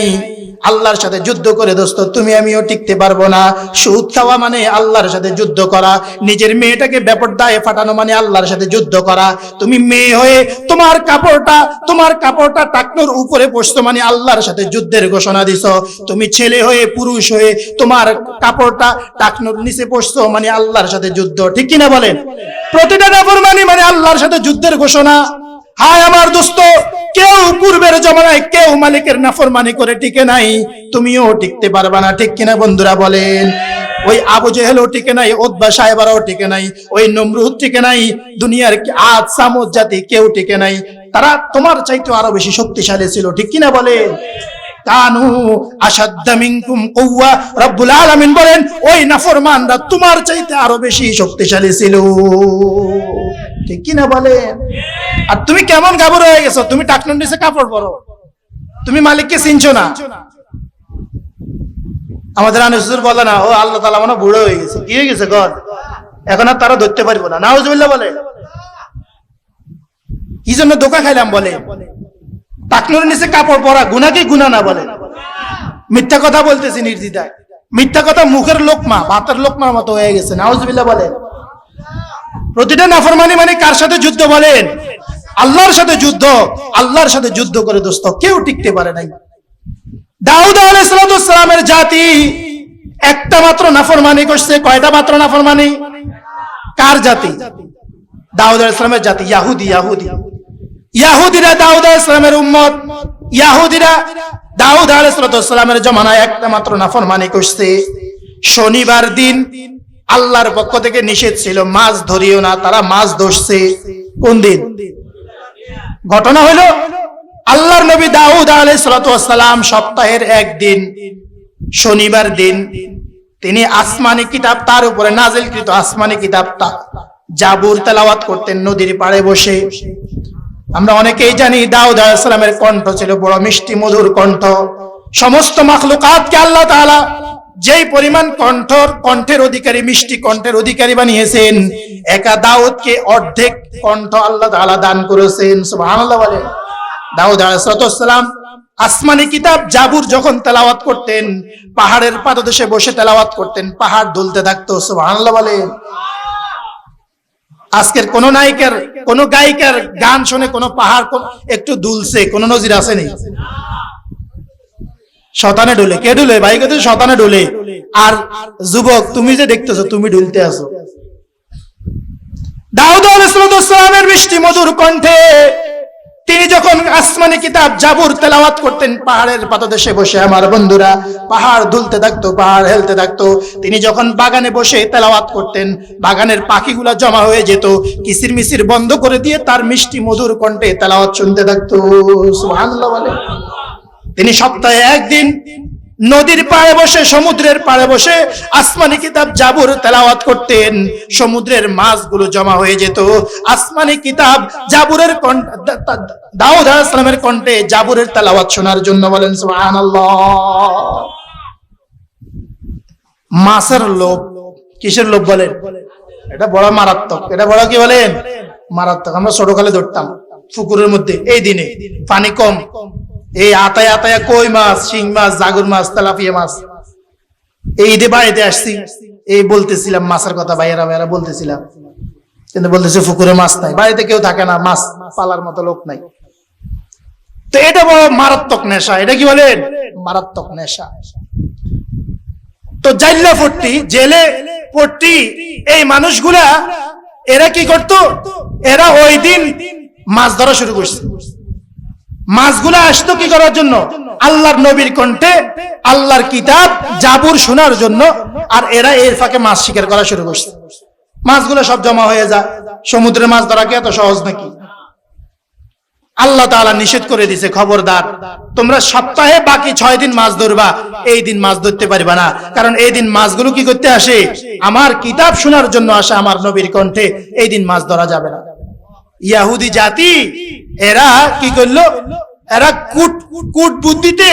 আল্লাহর সাথে যুদ্ধ করে দোস্ত তুমি আমিও টিকতে পারবো না। সুদ খাওয়া মানে আল্লাহর সাথে যুদ্ধ করা, নিজের মেয়েটাকে বেপরদায় ফাটানো মানে আল্লাহর সাথে যুদ্ধ করা। তুমি মেয়ে হয়ে তোমার কাপড়টা টাকনোর উপরে পড়ছো মানে আল্লাহর সাথে যুদ্ধের ঘোষণা দিছো। তুমি ছেলে হয়ে পুরুষ হয়ে তোমার কাপড়টা টাকনোর নিচে পড়ছো মানে আল্লাহর সাথে যুদ্ধ, ঠিক কিনা বলেন? প্রতিটা নাফরমানি মানে আল্লাহর সাথে যুদ্ধের ঘোষণা। হায় আমার দোস্ত, কেউ পূর্বের জমানায় কেউ মালিকের নাফরমানি করে টিকে নাই, তুমিও টিকতে পারবা না, ঠিক কিনা বন্ধুরা বলেন? ওই আবু জেহেলও টিকে নাই, উতবা সাহেবারাও টিকে নাই, ওই নমরুদ টিকে নাই, দুনিয়ার আদ সামুদ জাতি কেউ টিকে নাই। তারা তোমার চাইতে আরো বেশি শক্তিশালী ছিল, ঠিক কিনা বলেন? কানু আশাদ্দা মিনকুম কুওয়া, রব্বুল আলামিন বলেন ওই নাফরমানরা তোমার চাইতে আরো বেশি শক্তিশালী ছিল, ঠিক কিনা বলেন? আর তুমি কেমন গাবর হয়ে গেছো, তুমি টাকনুর নিচে কাপড় পরো, তুমি মালিককে চিনছো না। আমাদের আনিস হুজুর বলে না, ও আল্লাহ তাআলা মনে বুড়ো হয়ে গেছে, কি হয়ে গেছে গড, এখন আর তারা ধরতে পারবো না, নাউজুবিল্লাহ বলে। কি জন্য ধোঁকা খাইলাম বলে? টাকনুর নিচে কাপড় পরা গুনাহ কি গুনাহ না বলে? মিথ্যা কথা বলতেছি নির্দ্বিধায়, মিথ্যা কথা মুখের লোকমা ভাতের লোকমার মতো হয়ে গেছে, নাউজুবিল্লাহ বলে। প্রতিটা নাফরমানি মানে কার সাথে যুদ্ধ বলেন? আল্লাহর সাথে যুদ্ধ। আল্লাহর সাথে যুদ্ধ করে দোস্ত কেউ টিকতে পারে নাই। দাউদ আলাইহিস সালামের জাতি একটা মাত্র নাফরমানি করছে। কয়টা মাত্র নাফরমানি? কার জাতি? দাউদ আলাইহিস সালামের জাতি, ইয়াহুদিরা দাউদ আলাইহিস সালামের উম্মত। ইয়াহুদিরা দাউদ আলাইহিস সালামের জমানায় একটা মাত্র নাফরমানি করছে। শনিবার দিন আল্লাহর পক্ষ থেকে নিষেধ ছিল মাছ ধরিও না, তারা মাছ ধরছে। কোন দিন? ঘটনা হলো আল্লাহর নবী দাউদ আলাইহিস সালাম সপ্তাহের একদিন শনিবার দিন তিনি আসমানি কিতাব, তার উপরে নাজিলকৃত আসমানি কিতাব জাবুর তেলাওয়াত করতেন নদীর পাড়ে বসে। আমরা অনেকেই জানি দাউদ আলাইহিস সালামের কণ্ঠ ছিল বড় মিষ্টি মধুর কণ্ঠ। সমস্ত মাখলুকাতকে আল্লাহ তাআলা যেই পরিমাণ কণ্ঠের অধিকারী, মিষ্টি কণ্ঠের অধিকারী বানিয়েছেন, একা দাউদকে অর্ধেক কণ্ঠ আল্লাহ তাআলা দান করেছেন। সুবহানাল্লাহ বলেন। দাউদ আলাইহিস সালাম আসমানি কিতাব জাবুর যখন তেলাওয়াত করতেন, পাহাড়ের পাদদেশে বসে তেলাওয়াত করতেন, পাহাড় দুলতে থাকতো। সুবহানাল্লাহ বলেন। আজকের কোন নায়িকার, কোন গায়িকার গান শুনে কোন পাহাড় একটু দুলছে, কোন নজির আছে নেই? শতানে ডুলে। কে ডুলে ভাই? কত শতানে ডুলে। আর যুবক তুমি যে দেখতেছো, তুমি ডুলতে আছো। দাউদ আলাইহিস সালামের মিষ্টি মধুর কণ্ঠে তিনি যখন আসমানি কিতাব জাবুর তেলাওয়াত করতেন পাহাড়ের পাদদেশে বসে, আমার বন্ধুরা, পাহাড় দুলতে থাকতো, পাহাড় হেলতে থাকতো। তিনি যখন বাগানে বসে তেলাওয়াত করতেন, বাগানের পাখিগুলা জমা হয়ে যেত, কিচির মিচির বন্ধ করে দিয়ে তার মিষ্টি মধুর কণ্ঠে তেলাওয়াত শুনতে থাকতো। সুবহানাল্লাহ বলে। তিনি সপ্তাহে একদিন নদীর পাড়ে বসে, সমুদ্রের পাড়ে বসে আসমানি কিতাব জাবুর তেলাওয়াত করতেন। সমুদ্রের মাছগুলো জমা হয়ে যেত আসমানি কিতাব জাবুরের দাউদ আলাইহিস সালামের কণ্ঠে জাবুরের তেলাওয়াত শোনার জন্য। বলেন সুবহানাল্লাহ। মাছের লোভ। কিসের লোভ বলেন? এটা বড় মারাত্মক। এটা বড় কি বলেন? মারাত্মক। আমরা ছোটকালে ধরতাম পুকুরের মধ্যে, এই দিনে পানি কম, এই আতায়া কই মাছ, শিং মাছ, জাগুর মাছ, তেলাপিয়া মাছ। এই ঈদে বাড়িতে আসছি, এই বলতেছিলাম মাছের কথা, ভাইয়েরা বলতেছিলাম, কিন্তু বলতেছে পুকুরে মাছ নাই, বাড়িতে কেউ থাকে না, মাছ পালার মতো লোক নাই। তো এটা বড় মারাত্মক নেশা। এটা কি বলেন? মারাত্মক নেশা। তো জাইল্লা পট্টি, জেলে পট্টি, এই মানুষগুলা এরা কি করতো? এরা ওই দিন মাছ ধরা শুরু করছে। মাছগুলা আসতো কি করার জন্য? আল্লাহর নবীর কণ্ঠে আল্লাহর কিতাব জাবুর শোনার জন্য। আর এরা এর ফাঁকে মাছ শিকার করা শুরু করছে। মাছগুলো সব জমা হয়ে যায়। সমুদ্রে মাছ ধরা কি এত সহজ নাকি? আল্লাহ তাআলা নিষেধ করে দিয়েছে, খবরদার, তোমরা সপ্তাহে বাকি 6 দিন মাছ ধরবা, এই দিন মাছ ধরতে পারবা না। কারণ এই দিন মাছগুলো কি করতে আসে? আমার কিতাব শোনার জন্য আসে, আমার নবীর কণ্ঠে। এই দিন মাছ ধরা যাবে না। ইয়াহুদি জাতি এরা কি করলো? এরা কূট বুদ্ধিতে,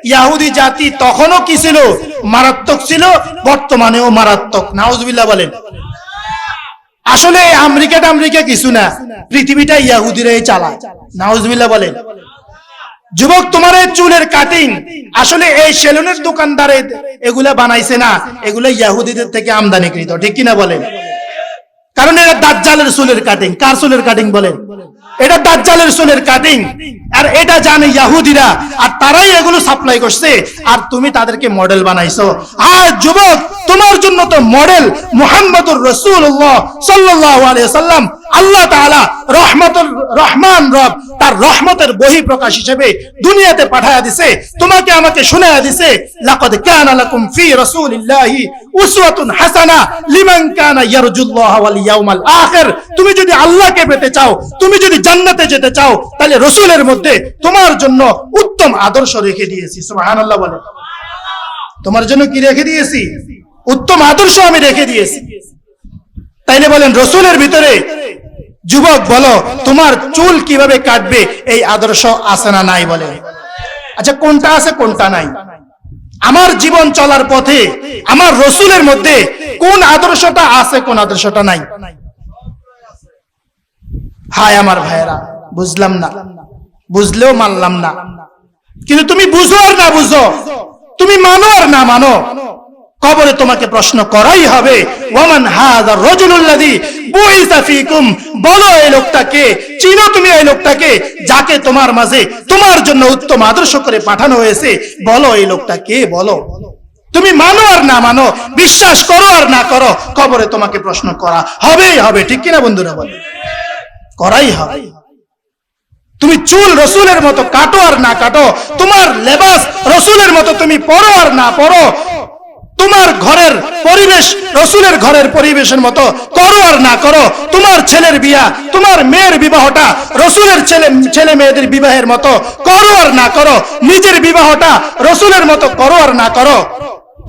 ইয়াহুদি জাতি তখনও কি ছিল? মারাত্মক ছিল, বর্তমানেও মারাত্মক। নাউজুবিল্লাহ বলেন। আসলে আমেরিকা কিছু না, পৃথিবীটা ইয়াহুদিরাই চালায়। নাউজুবিল্লাহ বলেন। যুবক, তোমার এই চুলের কাটিং আসলে এই সেলুনের দোকানদারে এগুলা বানাইছে না, এগুলো ইহুদিদের থেকে আমদানিকৃত, ঠিক কিনা বলেন? কারণ এটা দাজ্জালের চুলের কাটিং। কার চুলের কাটিং বলেন? এটা দাজ্জালের চুলের কাটিং। আর এটা জানে ইহুদিরা, আর তারাই এগুলো সাপ্লাই করছে, আর তুমি তাদেরকে মডেল বানাইছো। আর যুবক, তোমার জন্য তো মডেল মুহাম্মদুর রাসূলুল্লাহ সাল্লাল্লাহু আলাইহি সাল্লাম। আল্লাহ তাআলা রহমতুর রহমান রব তার রহমতের বহি প্রকাশ হিসেবে দুনিয়াতে পাঠায়া দিছে, তোমাকে আমাকে শোনায়া দিছে, লাকাদ কানা লাকুম ফি রাসূলিল্লাহি উসওয়াতুন হাসানা লিমান কানা ইয়ারজুল্লাহ ওয়াল ইয়াউমাল আখির। তুমি যদি আল্লাহকে পেতে চাও, তুমি যদি জান্নাতে যেতে চাও, তাহলে রাসূলের মধ্যে তোমার জন্য উত্তম আদর্শ রেখে দিয়েছি। সুবহানাল্লাহ বলে। তোমার জন্য কি রেখে দিয়েছি? উত্তম আদর্শ আমি রেখে দিয়েছি। তাইলে বলেন, রাসূলের ভিতরে যুবক বলো, তোমার চুল কিভাবে কাটবে এই আদর্শ আছে না নাই? বলে। আচ্ছা, কোনটা আছে কোনটা নাই? আমার জীবন চলার পথে আমার রাসূলের মধ্যে কোন আদর্শটা আছে, কোন আদর্শটা নাই? হায় আমার ভাইয়েরা, বুঝলাম না, বুঝলেও মানলাম না। কিন্তু তুমি বুঝো আর না বুঝো, তুমি মানো আর না মানো, কবরে তোমাকে প্রশ্ন করাই হবে। ওয়ামান হাযা রাজুলুল্লাযী বুইসা ফীকুম, বলো এই লোকটাকে, চিনো তুমি এই লোকটাকে যাকে তোমার মাঝে তোমার জন্য উত্তম আদর্শ করে পাঠানো হয়েছে? বলো এই লোকটা কে, বলো। তুমি মানো আর না মানো, বিশ্বাস করো আর না করো, কবরে তোমাকে প্রশ্ন করা হবেই হবে, ঠিক কিনা বন্ধুরা? বলে, করাই হবে। তুমি চুল রাসূলের মতো কাটো আর না কাটো, তোমার লেবাস রাসূলের মতো তুমি পরো আর না পরো, তোমার ঘরের পরিবেশ রাসূলের ঘরের পরিবেশের মতো করো আর না করো, তোমার ছেলের বিয়া, তোমার মেয়ের বিবাহটা রাসূলের ছেলে মেয়েদের বিবাহের মতো করো আর না করো, নিজের বিবাহটা রাসূলের মতো করো আর না করো,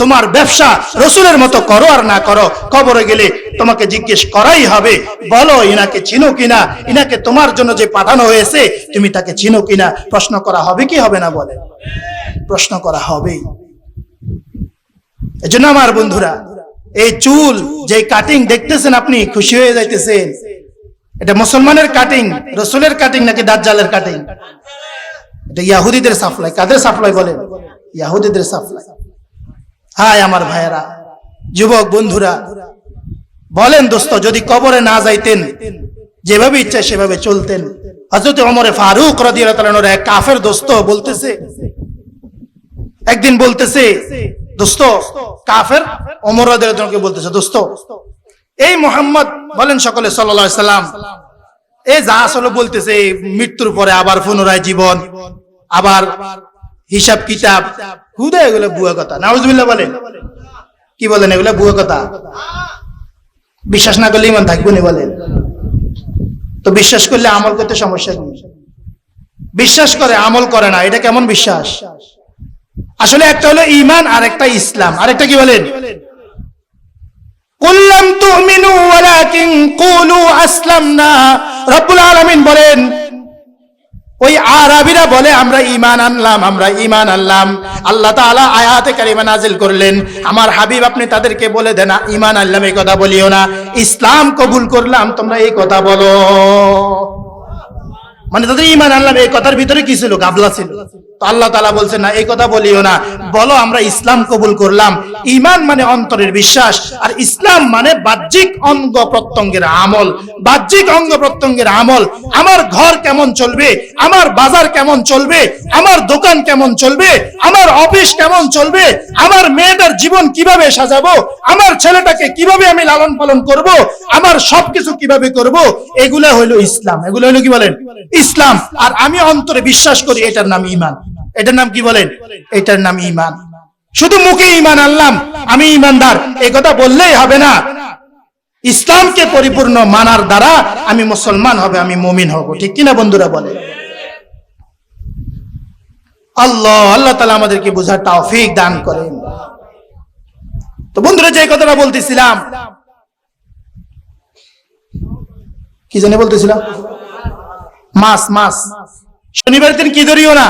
তোমার ব্যবসা রাসূলের মতো করো আর না করো, কবরে গেলে তোমাকে জিজ্ঞেস করাই হবে, বলো ইনাকে চিনো কিনা, ইনাকে তোমার জন্য যে পাঠানো হয়েছে তুমি তাকে চিনো কিনা? প্রশ্ন করা হবে কি হবে না? বলে, প্রশ্ন করা হবেই। এজন্য আমার বন্ধুরা, এই চুল যে কাটিং দেখতেছেন আপনি, খুশি হয়ে যাইতেছেন, এটা মুসলমানের কাটিং, রাসূলের কাটিং নাকি দাজ্জালের কাটিং? এটা ইহুদিদের সাপ্লাই। কাদের সাপ্লাই বলেন? ইহুদিদের সাপ্লাই। হায় আমার ভাইয়েরা, যুবক বন্ধুরা, বলেন দোস্ত, যদি কবরে না যাইতেন, যেভাবে ইচ্ছা সেভাবে চলতেন। হযরত ওমর ফারুক রাদিয়াল্লাহু তাআলা এক কাফের দোস্ত বলতেছে, একদিন বলতেছে, দোস্ত, কাফের ওমর রাদিয়াল্লাহু তাআলাকে বলতেছে, দোস্ত, এই মুহাম্মদ বলেন সকলে সাল্লাল্লাহু আলাইহি সাল্লাম, এই যা আসলে বলতেছে মৃত্যুর পরে আবার পুনরায় জীবন, আবার হিসাব কিতাব, হুদা এগুলো বুয়া কথা। নাউজুবিল্লাহ বলেন। কি বলেন? এগুলো বুয়া কথা। বিশ্বাস না করলে ঈমান থাকবে না বলেন। তো বিশ্বাস করলে আমল করতে সমস্যা কি? বিশ্বাস করে আমল করে না, এটা কেমন বিশ্বাস? আসলে একটা হলো ঈমান আর একটা ইসলাম, আর একটা কি বলেন? কুল্লাম তুমিনু ওয়ালাকিন কুলু আসলামনা। রব্বুল আলামিন বলেন, ওই আরবিরা বলে আমরা ঈমান আনলাম, আমরা ঈমান আনলাম। আল্লাহ তাআলা আয়াতে কারিমা নাজিল করলেন, আমার হাবিব আপনি তাদেরকে বলে দেন, ঈমান আনলাম এই কথা বলিও না, ইসলাম কবুল করলাম তোমরা এই কথা বলো। মানে তাদের ঈমান আনলাম এই কথার ভিতরে কি ছিল? গাবলা ছিল। তো আল্লাহ তাআলা বলছেন না, এই কথা বলিও না, বলো আমরা ইসলাম কবুল করলাম। ঈমান মানে অন্তরের বিশ্বাস, আর ইসলাম মানে বাহ্যিক অঙ্গ প্রত্যঙ্গের আমল। বাহ্যিক অঙ্গ প্রত্যঙ্গের আমল, আমার ঘর কেমন চলবে, আমার বাজার কেমন চলবে, আমার দোকান কেমন চলবে, আমার অফিস কেমন চলবে, আমার মেয়েটার জীবন কিভাবে সাজাবো, আমার ছেলেটাকে কিভাবে আমি লালন পালন করব, আমার সবকিছু কিভাবে করব, এগুলা হলো ইসলাম। এগুলো হলো কি বলেন? ইসলাম। আর আমি অন্তরে বিশ্বাস করি, এটার নাম ঈমান। এটার নাম কি বলেন? এটার নাম ঈমান। শুধু মুখে ঈমান আনলাম, আমি ঈমানদার, এই কথা বললেই হবে না। ইসলামকে পরিপূর্ণ মানার দ্বারা আমি মুসলমান হবে, আমি মুমিন হব, ঠিক কিনা বন্ধুরা? বলে আল্লাহ তাআলা আমাদেরকে বোঝার তৌফিক দান করেন। তো বন্ধুরা, যে কথাটা বলতেছিলাম, কি জানি বলতেছিলাম, মাছ শনিবার দিন কি ধরিও না।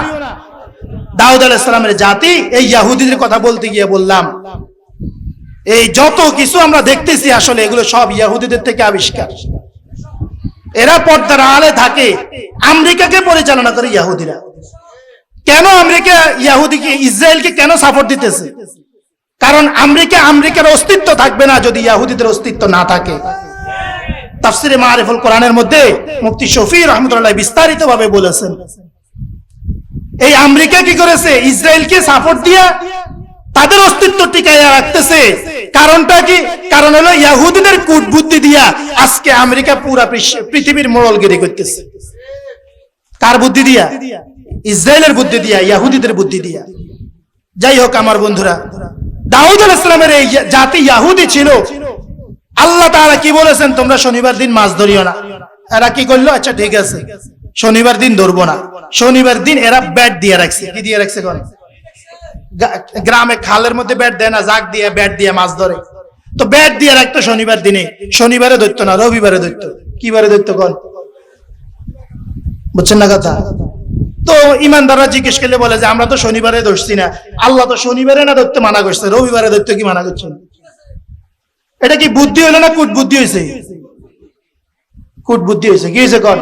দাউদ আলাইহিস সালামের জাতি এই ইহুদিদের কথা বলতে গিয়ে বললাম, এই যত কিছু আমরা দেখতেছি আসলে এগুলো সব ইহুদিদের থেকে আবিষ্কার। এরা পর্দার আড়ালে থাকে, আমেরিকাকে পরিচালনা করে ইহুদিরা। কেন আমেরিকা ইহুদিকে ইসরায়েলকে কেন সাপোর্ট দিতেছে? কারণ আমেরিকার অস্তিত্ব থাকবে না যদি ইহুদিদের অস্তিত্ব না থাকে। তাফসিরে মারিফুল কোরআনের মধ্যে মুফতি শফি রহমতুল্লাহ বিস্তারিত ভাবে বলেছেন, এই আমেরিকা কি করেছে? ইসরায়েলকে সাপোর্ট দিয়া তাদের অস্তিত্ব টিকায় রাখতেছে। কারণটা কি? কারণ হলো ইহুদিদের কূটবুদ্ধি দিয়া আজকে আমেরিকা পুরা পৃথিবীর মোড়লগিরি করতেছে। কার বুদ্ধি দিয়া? ইসরায়েলের বুদ্ধি দিয়া, ইহুদিদের বুদ্ধি দিয়া। যাই হোক আমার বন্ধুরা, দাউদ আলাইহিস সালামের এই জাতি ইহুদি ছিল। আল্লাহ তাআলা কি বলেছেন? তোমরা শনিবার দিন মাছ ধরিও না। এরা কি করলো? আচ্ছা ঠিক আছে, শনিবার দিন ধরবো না। শনিবার দিন এরা ব্যাট দিয়ে রাখছে। কি দিয়ে রাখছে? গ্রামে খালের মধ্যে ব্যাট দেয় না, জাগ দিয়ে ব্যাট দিয়ে মাছ ধরে। তো ব্যাট দিয়ে রাখতো শনিবার দিনে। শনিবারে ধরতো না, রবিবারে ধরতো। কি বারে ধরতো? কোন বুঝছেন না কথা? তো ইমানদাররা জিজ্ঞেস করলে বলে যে আমরা তো শনিবারে ধরছি না। আল্লাহ তো শনিবারে না ধরতে মানা করছে, রবিবারে ধরতে কি মানা করছেন? এটা কি বুদ্ধি হলো না কুট বুদ্ধি হয়েছে? কুট বুদ্ধি হয়েছে। কি হয়েছে? কর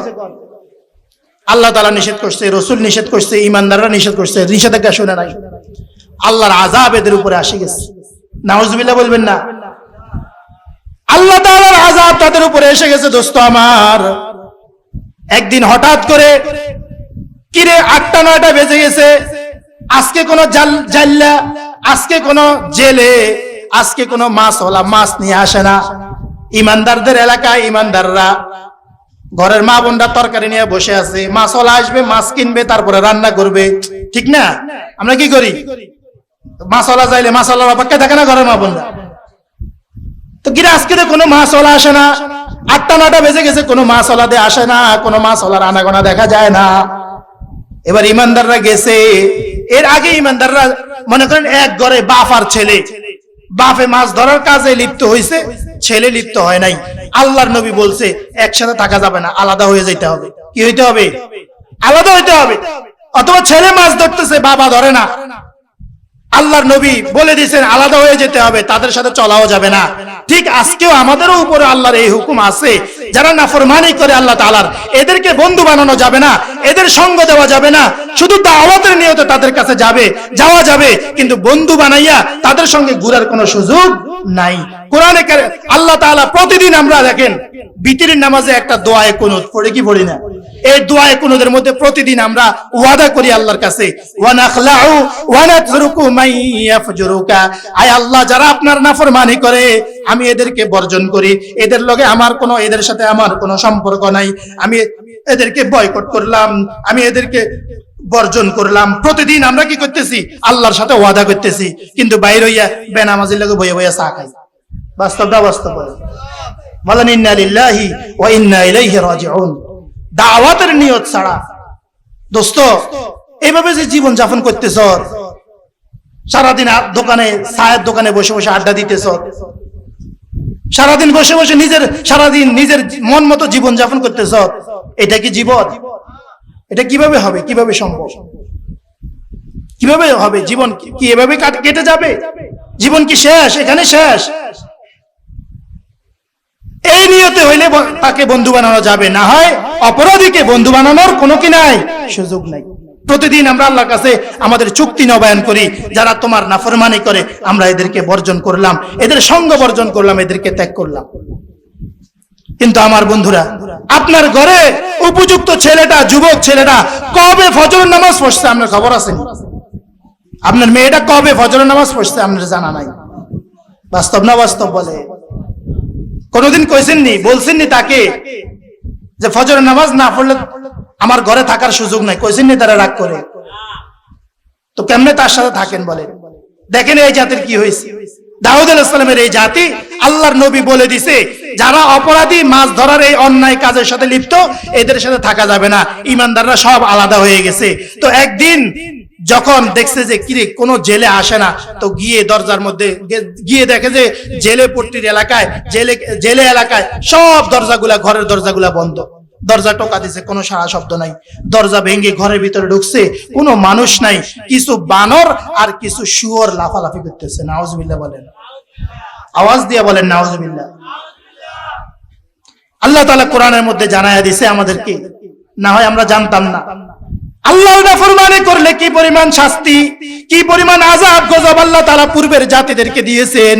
আল্লাহ তাআলা নিষেধ করছে, রাসূল নিষেধ করছে, ইমানদাররা নিষেধ করছে, নিষেধাজ্ঞা শুনে নাই। আল্লাহর আযাব এদের উপরে আসে গেছে। নাউজুবিল্লাহ বলবেন না? আল্লাহ তাআলার আযাব তাদের উপরে এসে গেছে। দোস্ত আমার, একদিন হঠাৎ করে কিরে 8টা 9টা বেজে গেছে, আজকে কোন জাল্লা, আজকে কোন জেলে, আজকে কোন মাছওয়ালা মাছ নিয়ে আসে না। ইমানদারদের এলাকায় ইমানদাররা ঘরের মা বোনরা তরকারি নিয়ে বসে আছে। মাছওয়ালা আসবে, মাছ কিনবে, তারপরে রান্না করবে, ঠিক না? আমরা কি করি? মাছওয়ালা যাইলে মাছওয়ালার অপেক্ষা থাকে না ঘরের মা বোনরা? তো গিরে আজকে তো কোনো মাছওয়ালা আসে না। 8টা 9টা বেজে গেছে, কোনো মাছওয়ালা দিয়ে আসে না, কোনো মাছওয়ালার আনাগোনা দেখা যায় না। এবার ইমানদাররা গেছে। এর আগে ইমানদাররা মনে করেন এক ঘরে বাপ আর ছেলে, বাপে মাছ ধরার কাজে লিপ্ত হয়েছে, ছেলে লিপ্ত হয় নাই। আল্লাহর নবী বলছে একসাথে থাকা যাবে না, আলাদা হয়ে যেতে হবে। কি হইতে হবে? আলাদা হইতে হবে। অথবা ছেলে মাছ ধরতেছে, বাবা ধরে না, আল্লাহর নবী বলে দিয়েছেন আলাদা হয়ে যেতে হবে, তাদের সাথে চলাও যাবে না। ঠিক আজকেও আমাদেরও উপরে আল্লাহর এই হুকুম আছে, যারা নাফরমানি করে আল্লাহ তাআলার, এদেরকে বন্ধু বানানো যাবে না, এদের সঙ্গ দেওয়া যাবে না। শুধু দাওয়াতের নিয়তে তাদের কাছে যাওয়া যাবে, কিন্তু বন্ধু বানাইয়া তাদের সঙ্গে ঘুরার কোনো সুযোগ নাই। কোরআনে আল্লাহ তাআলা প্রতিদিন আমরা দেখেন বিতিরের নামাজে একটা দোয়া কুনুত পড়ে, কি পড়ি না? এই দোয়া কুনুতের মধ্যে প্রতিদিন আমরা ওয়াদা করি আল্লাহর কাছে, ওয়া নাখলাউ ওয়া নাতরুকু মান ইয়াফজুরুকা, আয় আল্লাহ যারা আপনার নাফরমানি করে আমি এদেরকে বর্জন করি, এদের লগে এদের সাথে আমার কোনো সম্পর্ক নাই, আমি এদেরকে বয়কট করলাম, আমি এদেরকে বর্জন করলাম। প্রতিদিন আমরা কি করতেছি? আল্লাহর সাথে ওয়াদা করতেছি, কিন্তু বাইরে হইয়া বেনামাজির লগে বইয়া বইয়া চা খাই। বাস্তবটা বাস্তব বলেন, ইন্না লিল্লাহি ওয়া ইন্না ইলাইহি রাজিউন। দাওয়াতের নিয়ত ছাড়া দোস্ত এইভাবে যে জীবন যাপন করতেছ, সারাদিন দোকানে চায়ের দোকানে বসে বসে আড্ডা দিতেছ, সারাদিন বসে বসে নিজের মন মতো জীবন যাপন করতেছ, এটা কি জীবন? এটা কিভাবে হবে? কিভাবে সম্ভব? কিভাবে হবে? জীবন কি এভাবে কেটে যাবে? জীবন কি শেষ? এখানে শেষ? এই নিয়তে হইলে তাকে বন্ধু বানানো যাবে, না হয় অপরাধীকে বন্ধু বানানোর কোনো কি নাই, সুযোগ নাই। প্রতিদিন আমরা আল্লাহর কাছে আমাদের চুক্তি নবায়ন করি, যারা তোমার নাফরমানি করে আমরা এদেরকে বর্জন করলাম, এদের সঙ্গ বর্জন করলাম, এদেরকে ত্যাগ করলাম। কিন্তু আমার বন্ধুরা, আপনার ঘরে উপযুক্ত ছেলেটা, যুবক ছেলেটা কবে ফজরের নামাজ পড়ছে আপনার খবর আছে? আপনার মেয়েটা কবে ফজরের নামাজ পড়ছে আপনার জানা নাই? বাস্তব না বাস্তব? বলে কোনদিন কইছেননি, বলছেননি তাকে যে ফজরের নামাজ না পড়লে আমার ঘরে থাকার সুযোগ নাই? কইছেননি তারা রাগ করে? তো কেমনে তার সাথে থাকেন বলেন? দেখেন এই জাতির কি হয়েছে। দাউদ আলাইহিস সালামের এই জাতি, আল্লাহর নবী বলে দিছে যারা অপরাধী, মাছ ধরার এই অন্যায় কাজের সাথে লিপ্ত, এদের সাথে থাকা যাবে না। ইমানদাররা সব আলাদা হয়ে গেছে। তো একদিন যখন দেখছে যে কিরে কোনো জেলে আসে না, তো গিয়ে দরজার মধ্যে গিয়ে দেখে যে জেলে পট্টির এলাকায়, জেলে এলাকায় সব দরজাগুলা, ঘরের দরজাগুলা বন্ধ। দরজা টোকা দিছে, কোনো সারা শব্দ নাই। দরজা ভেঙে ঘরের ভিতরে ঢুকছে, কোনো মানুষ নাই, কিছু বানর আর কিছু শুয়োর লাফালাফি করতেছে। নাউজুবিল্লাহ বলেন, আওয়াজ দিয়ে বলেন নাউজুবিল্লাহ। আল্লাহ তাআলা কোরআনের মধ্যে জানায়া দিছে আমাদেরকে, না হয় আমরা জানতাম না। আল্লাহর নাফরমানি করলে কি পরিমাণ শাস্তি, কি পরিমাণ আযাব গজব আল্লাহ তাআলা পূর্বের জাতিদেরকে দিয়েছেন।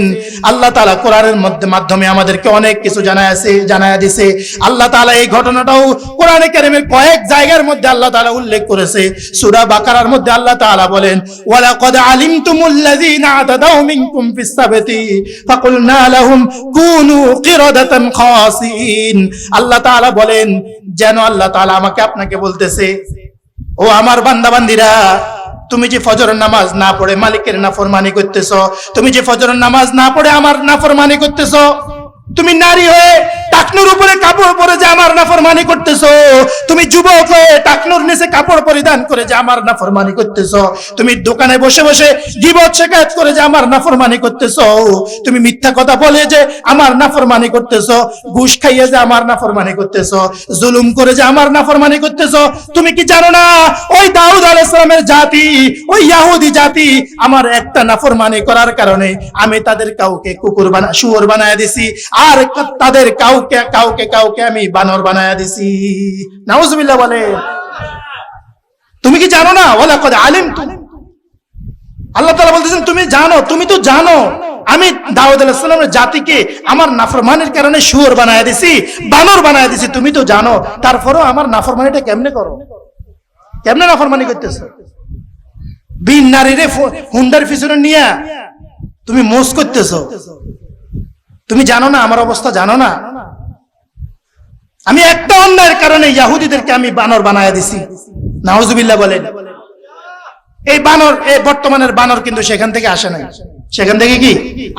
আল্লাহ তাআলা কোরআনের মাধ্যমে আমাদেরকে অনেক কিছু জানায়া দিয়েছে। আল্লাহ তাআলা এই ঘটনাটাও কোরআনে কারীমের কয়েক জায়গার মধ্যে আল্লাহ তাআলা উল্লেখ করেছে। সূরা বাকারার মধ্যে আল্লাহ তাআলা বলেন, ওয়ালাকাদ আলিমতুমুল্লাযীনা আতাদাউ মিনকুম ফিস সাবতি ফাকুলনা লাহুম কুনু কিরাদাতান খাসিন। আল্লাহ তাআলা বলেন, যেন আল্লাহ তাআলা আমাকে আপনাকে বলতেছে, ও আমার বান্দা বান্দিরা, তুমি যে ফজরের নামাজ না পড়ে মালিকের নাফরমানি করতেছো, তুমি যে ফজরের নামাজ না পড়ে আমার নাফরমানি করতেছো, তুমি নারী হয়ে টাকনুর উপরে কাপড় পরে যে আমার নাফরমানি করতেছো, তুমি যুবক হয়ে টাকনুর নিচে কাপড় পরিধান করে যে আমার নাফরমানি করতেছো, তুমি দোকানে বসে বসে গীবত শিকায়ত করে যে আমার নাফরমানি করতেছো, তুমি মিথ্যা কথা বলে যে আমার নাফরমানি করতেছো, ঘুষ খাইয়ে যে আমার নাফরমানি করতেছো, জুলুম করে যে আমার নাফরমানি করতেছো, তুমি কি জানো না ওই দাউদ আলাইহিস সালামের জাতি, ওই ইহুদি জাতি আমার একটা নাফরমানি করার কারণে আমি তাদের কাউকে কুকুর শুয়োর বানায় দিছি, আর তাদের কাউকে আমি বানর বানায়া দিছি। নাউজুবিল্লাহ বলে। তুমি কি জানো না? ওয়ালাকাদ আলিমতুম, আল্লাহ তাআলা বলতেছেন তুমি জানো, তুমি তো জানো আমি দাউদ আলাইহিস সালামের জাতিকে আমার নাফরমানির কারণে শুয়োর বানায়া দিছি, বানর বানায়া দিছি, তুমি তো জানো। তারপরেও আমার নাফরমানিটা কেমনে করো? কেমনে নাফরমানি করতেছো? বিন নারীরে হুন্ডার পিছনে নিয়ে তুমি মোজ করতেছো। তুমি জানো না আমার অবস্থা? জানো না আমি একটা অন্যায়ের কারণে ইহুদিদেরকে আমি বানর বানায়া দিছি। নাউজুবিল্লাহ বলেন। এই বানর, এই বর্তমানের বানর কিন্তু সেখান থেকে আসে নাই। সেখান থেকে কি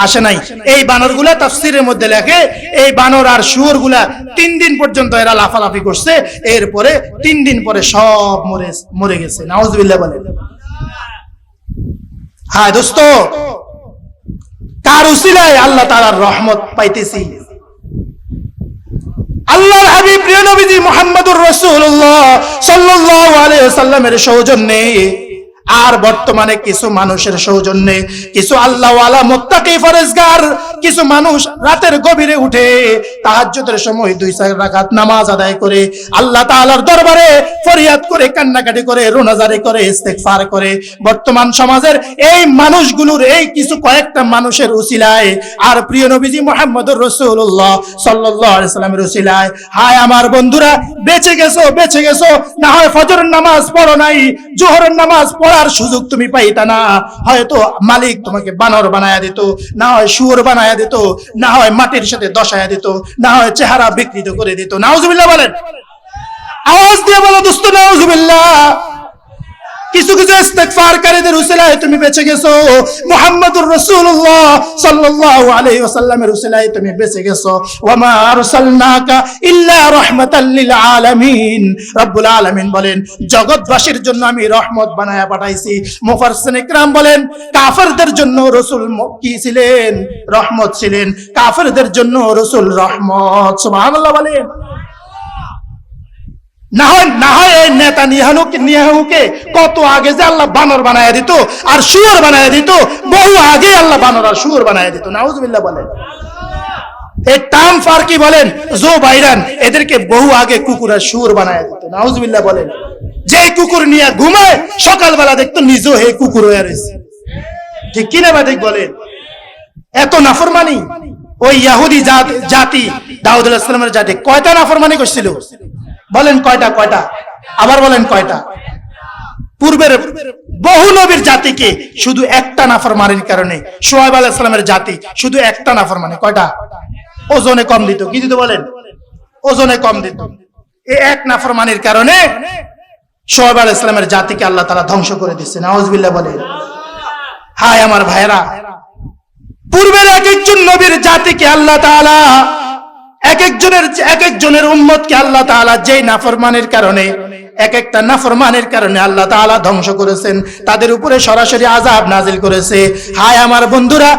আসে নাই? এই বানরগুলা তাফসীরের মধ্যে লেখে, এই বানর আর শুয়োরগুলা 3 দিন পর্যন্ত এরা লাফালাফি করছে, এরপরে 3 দিন পরে সব মরে গেছে। নাউজুবিল্লাহ বলেন। হ্যাঁ দোস্ত, কার উসিলায় আল্লাহ তাআলার রহমত পাইতেছি? আল্লাহর হাবিব প্রিয় নবীজি মুহাম্মদুর রাসূলুল্লাহ সাল্লাল্লাহু আলাইহি ওয়াসাল্লামের সৌজন্যে, আর বর্তমানে কিছু মানুষের সৌজন্যে, কিছু আল্লাহওয়ালা মুত্তাকি ফরেজগার কিছু মানুষ রাতের গভীরে উঠে তাহাজ্জুদের সময় 2-4 রাকাত নামাজ আদায় করে আল্লাহ তাআলার দরবারে ফরিয়াদ করে, কান্নাকাটি করে, রোনাজারি করে, ইস্তেগফার করে। বর্তমান সমাজের এই মানুষগুলোর, এই কিছু কয়েকটা মানুষের উসিলায় আর প্রিয় নবীজি মুহাম্মদুর রাসূলুল্লাহ সাল্লাল্লাহু আলাইহি ওয়াসাল্লামের উসিলায়, হায় আমার বন্ধুরা, বেঁচে গেছো। না হয় ফজরের নামাজ পড়ো নাই, জোহরের নামাজ পড়ার সুযোগ তুমি পাইতা না, হয়তো মালিক তোমাকে বানর বানায়া দিত, না হয় শুয়োর বানায়া দিত, না হয় মাটির সাথে দশায়া দিত, না হয় চেহারা বিকৃত করে দিত। নাউজুবিল্লাহ বলেন। আওয়াজ দিয়ে বলো দোস্ত, নাউজুবিল্লাহ। কিছু ইস্তেগফারকারীদের উসিলায় তুমি বেঁচে গেছো, মুহাম্মদুর রাসূলুল্লাহ সাল্লাল্লাহু আলাইহি ওয়াসাল্লামের উসিলায় তুমি বেঁচে গেছো। ওয়া মা আরসালনাকা ইল্লা রাহমাতাল লিল আলামিন। রব্বুল আলামিন বলেন, জগৎবাসীর জন্য আমি রহমত বানায়া পাঠাইছি। মুফাসসিরিন ইকরাম বলেন, কাফেরদের জন্য রাসূল কি ছিলেন? রহমত ছিলেন। কাফেরদের জন্য রাসূল রহমত। সুবহানাল্লাহ বলেন। না হয় এই নেতানিয়াহুকে কত আগে যে আল্লাহ বানর বানায়া দিত আর শুয়োর বানায়া দিত, বহু আগে আল্লাহ বানর আর শুয়োর বানায়া দিত। নাউজুবিল্লাহ বলেন। এই ট্রাম্প ফার্কি বলেন, জো বাইডেন, এদেরকে বহু আগে কুকুর আর শুয়োর বানায়া দিত। নাউজুবিল্লাহ বলেন। যে কুকুর নিয়ে ঘুমায় সকালবেলা দেখতো নিজেও হে কুকুর হয়ে রয়েছে। ঠিক কিনা ঠিক বলেন? এত নাফরমানি। ওই ইহুদি জাতি, দাউদ আলাইহিস সালামের জাতি কয়টা নাফরমানি করছিল? বলেন কয়টা? আবার বলেন কয়টা? পূর্বের বহু নবীর জাতিকে শুধু একটা নাফরমানির কারণে, শুআয়ব আলাইহিস সালামের জাতি শুধু একটা নাফরমানি, কয়টা? ওজনে কম দিত। কি দিত বলেন? ওজনে কম দিত। এই এক নাফরমানির কারণে শুআয়ব আলাইহিস সালামের জাতিকে আল্লাহ তাআলা ধ্বংস করে দিয়েছে। নাউজুবিল্লাহ বলেন। হায় আমার ভাইরা, পূর্বের এক একজন নবীর জাতিকে আল্লাহ তাআলা, এক একজনের উম্মতকে আল্লাহ তাআলা যেই নাফরমানের কারণে, এক একটা নাফরমানের কারণে আল্লাহ তাআলা ধ্বংস করেছেন, তাদের উপরে সরাসরি আযাব নাজিল করেছে। হায় আমার বন্ধুরা,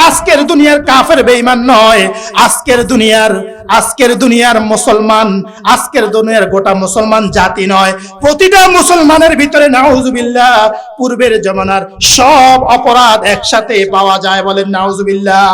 আজকের দুনিয়ার কাফের বেঈমান নয়, আজকের দুনিয়ার মুসলমান, আজকের দুনিয়ার গোটা মুসলমান জাতি নয়, প্রতিটা মুসলমানের ভিতরে নাউজুবিল্লাহ পূর্বের জমানার সব অপরাধ একসাথে পাওয়া যায়। বলেন নাউজুবিল্লাহ।